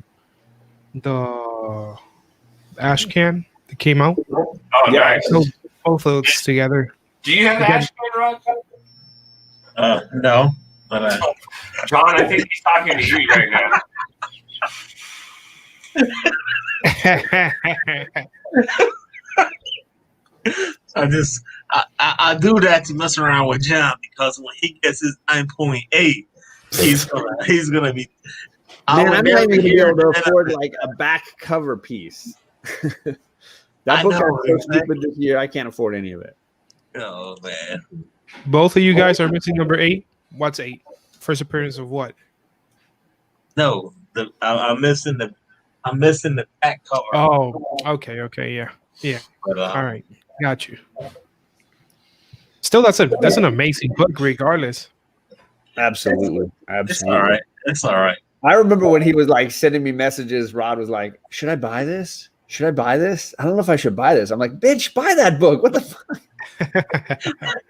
Ash Can that came out. Oh, yeah, nice. I sold both of those together. Do you have Ash Can, Rod? No. But, John, I think he's talking to you right now. I do that to mess around with John because when he gets his 9.8, he's gonna be. Man, I'm not even gonna be able to afford like a back cover piece. That book is so stupid this year. I can't afford any of it. Oh man! Both of you guys are missing number 8. What's 8? First appearance of what? No, I'm missing the back cover. Oh, okay, yeah. But, all right. Got you. Still, that's an amazing book, regardless. Absolutely. It's all right. It's all right. I remember when he was like sending me messages. Rod was like, "Should I buy this? Should I buy this? I don't know if I should buy this." I'm like, "Bitch, buy that book. What the fuck?"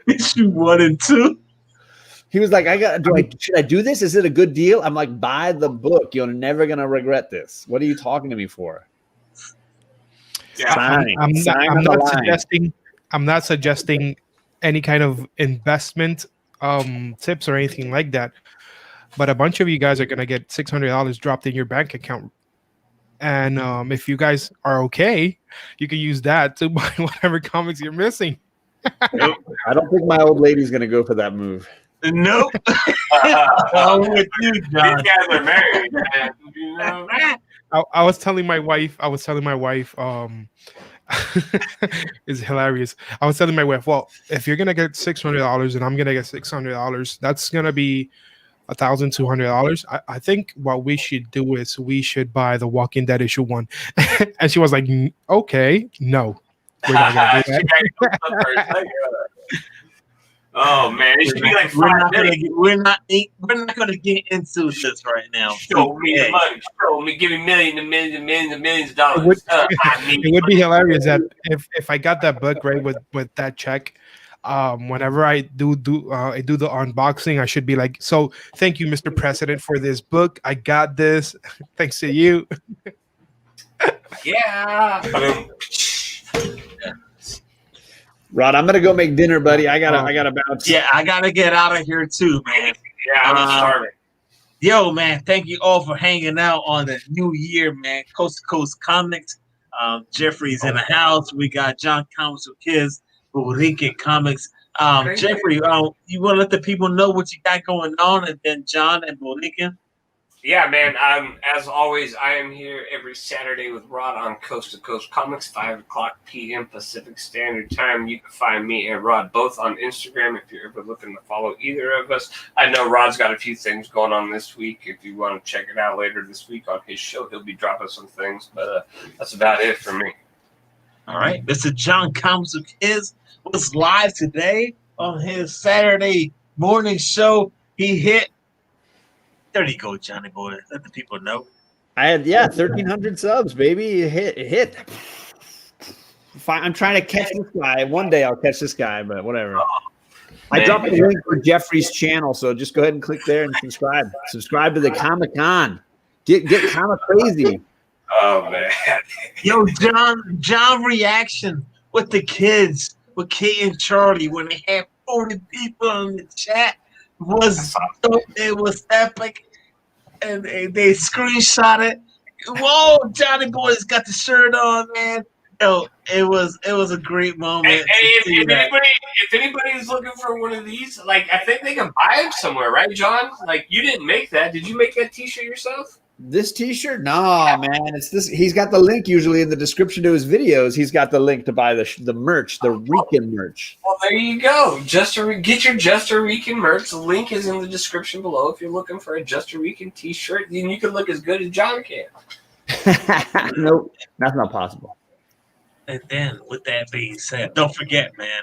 Issue 1 and 2. He was like, should I do this? Is it a good deal? I'm like, buy the book. You're never gonna regret this. What are you talking to me for? Yeah, I'm not suggesting any kind of investment tips or anything like that. But a bunch of you guys are gonna get $600 dropped in your bank account, and if you guys are okay, you can use that to buy whatever comics you're missing. I don't think my old lady's gonna go for that move. Nope. I'm with you, John. These guys are married, man. You know? I was telling my wife, it's hilarious. I was telling my wife, well, if you're gonna get $600 and I'm gonna get $600, that's gonna be $1,200. I think what we should do is we should buy the Walking Dead issue 1. And she was like, okay, no, we're not gonna do that. Oh man, it should be like we're not gonna get into this right now. Show me the money. Show me, give me millions and millions and millions and millions of dollars. It would be hilarious that if I got that book right with that check, whenever I do the unboxing, I should be like, so thank you, Mr. President, for this book. I got this. Thanks to you. Yeah. Rod, I'm gonna go make dinner, buddy. I gotta bounce. Yeah, I gotta get out of here too, man. Yeah, I'm starving. Yo, man, thank you all for hanging out on the new year, man. Coast to Coast Comics. Jeffrey's in the house. We got John Comics with Kids, Rican Comics. Jeffrey, you want to let the people know what you got going on, and then John and Rican? Yeah, man. As always, I am here every Saturday with Rod on Coast to Coast Comics, 5:00 p.m. Pacific Standard Time. You can find me and Rod both on Instagram if you're ever looking to follow either of us. I know Rod's got a few things going on this week. If you want to check it out later this week on his show, he'll be dropping some things. But that's about it for me. All right. Mr. John Comics with Kids was live today on his Saturday morning show. He hit. There you go, Johnny boy. Let the people know. I had 1,300 subs, baby. It hit. I'm trying to catch this guy. One day I'll catch this guy, but whatever. I dropped the link for Jeffrey's channel, so just go ahead and click there and subscribe. Subscribe to the Comic Con. Get Comic Crazy. Oh man. Yo, John reaction with the kids, with Kate and Charlie when they had 40 people in the chat was epic. And they screenshot it. Whoa, Johnny Boy's got the shirt on, man. Yo, it was a great moment. Hey, if anybody's looking for one of these, like I think they can buy them somewhere, right, John? Like you didn't make that. Did you make that T-shirt yourself? This T-shirt? No, man. It's this. He's got the link usually in the description to his videos. He's got the link to buy the merch, the Rican merch. Well, there you go. Get your Just a Rican merch. The link is in the description below. If you're looking for a Just a Rican T-shirt, then you can look as good as John can. Nope, that's not possible. And then, with that being said, don't forget, man,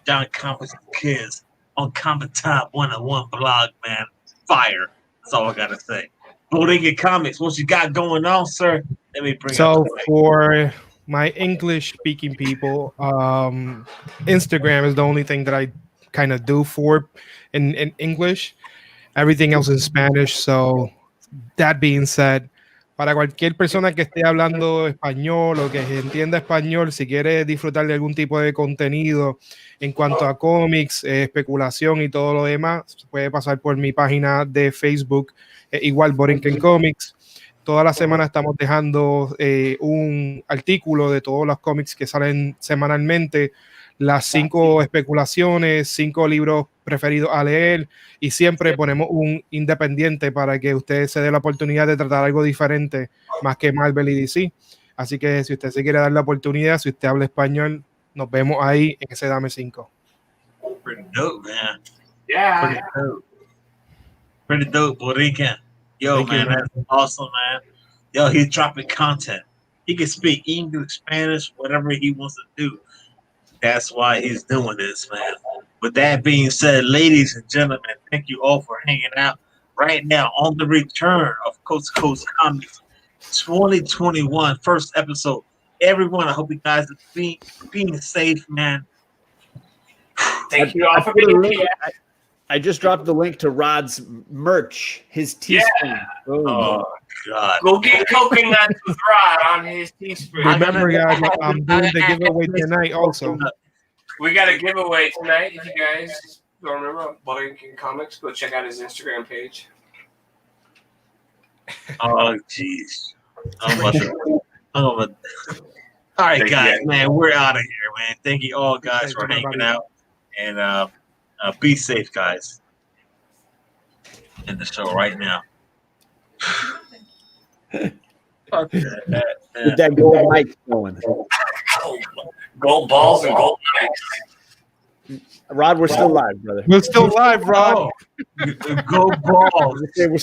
John Comics with Kids on Comic Top 101 blog, man. Fire. That's all I gotta say. Rican Comics, what you got going on, sir? Let me bring So for my English-speaking people, Instagram is the only thing that I kind of do for in English. Everything else is Spanish. So that being said, para cualquier persona que esté hablando español o que entienda español, si quiere disfrutar de algún tipo de contenido en cuanto a cómics, especulación y todo lo demás, puede pasar por mi página de Facebook, igual Rican Comics. Toda la semana estamos dejando un artículo de todos los cómics que salen semanalmente, las 5 especulaciones, 5 libros preferidos a leer, y siempre ponemos un independiente para que usted se dé la oportunidad de tratar algo diferente más que Marvel y DC. Así que si usted se quiere dar la oportunidad, si usted habla español, nos vemos ahí en ese Dame 5. Pretty dope, man. Yeah. Pretty dope, Rican. Yo, Thank you, man, that's awesome, man. Yo, he's dropping content. He can speak English, Spanish, whatever he wants to do. That's why he's doing this, man. With that being said, ladies and gentlemen, thank you all for hanging out right now on the return of Coast to Coast Comics 2021, first episode. Everyone, I hope you guys are being safe, man. Thank you all for being here. I just dropped the link to Rod's merch, his teaspoon. Yeah. Oh, God. Go get coconuts with Rod on his teaspoon. Remember, guys, I'm doing the giveaway tonight also. We got a giveaway tonight. If you guys don't remember Rican Comics, go check out his Instagram page. Oh, jeez. All right, guys, man, we're out of here, man. Thank you all, guys, for hanging out. And be safe, guys. In the show right now. Fuck that. Get that gold mic going. Gold balls and gold mics. Rod, we're still live, brother. We're still live, Rod. Go balls. We're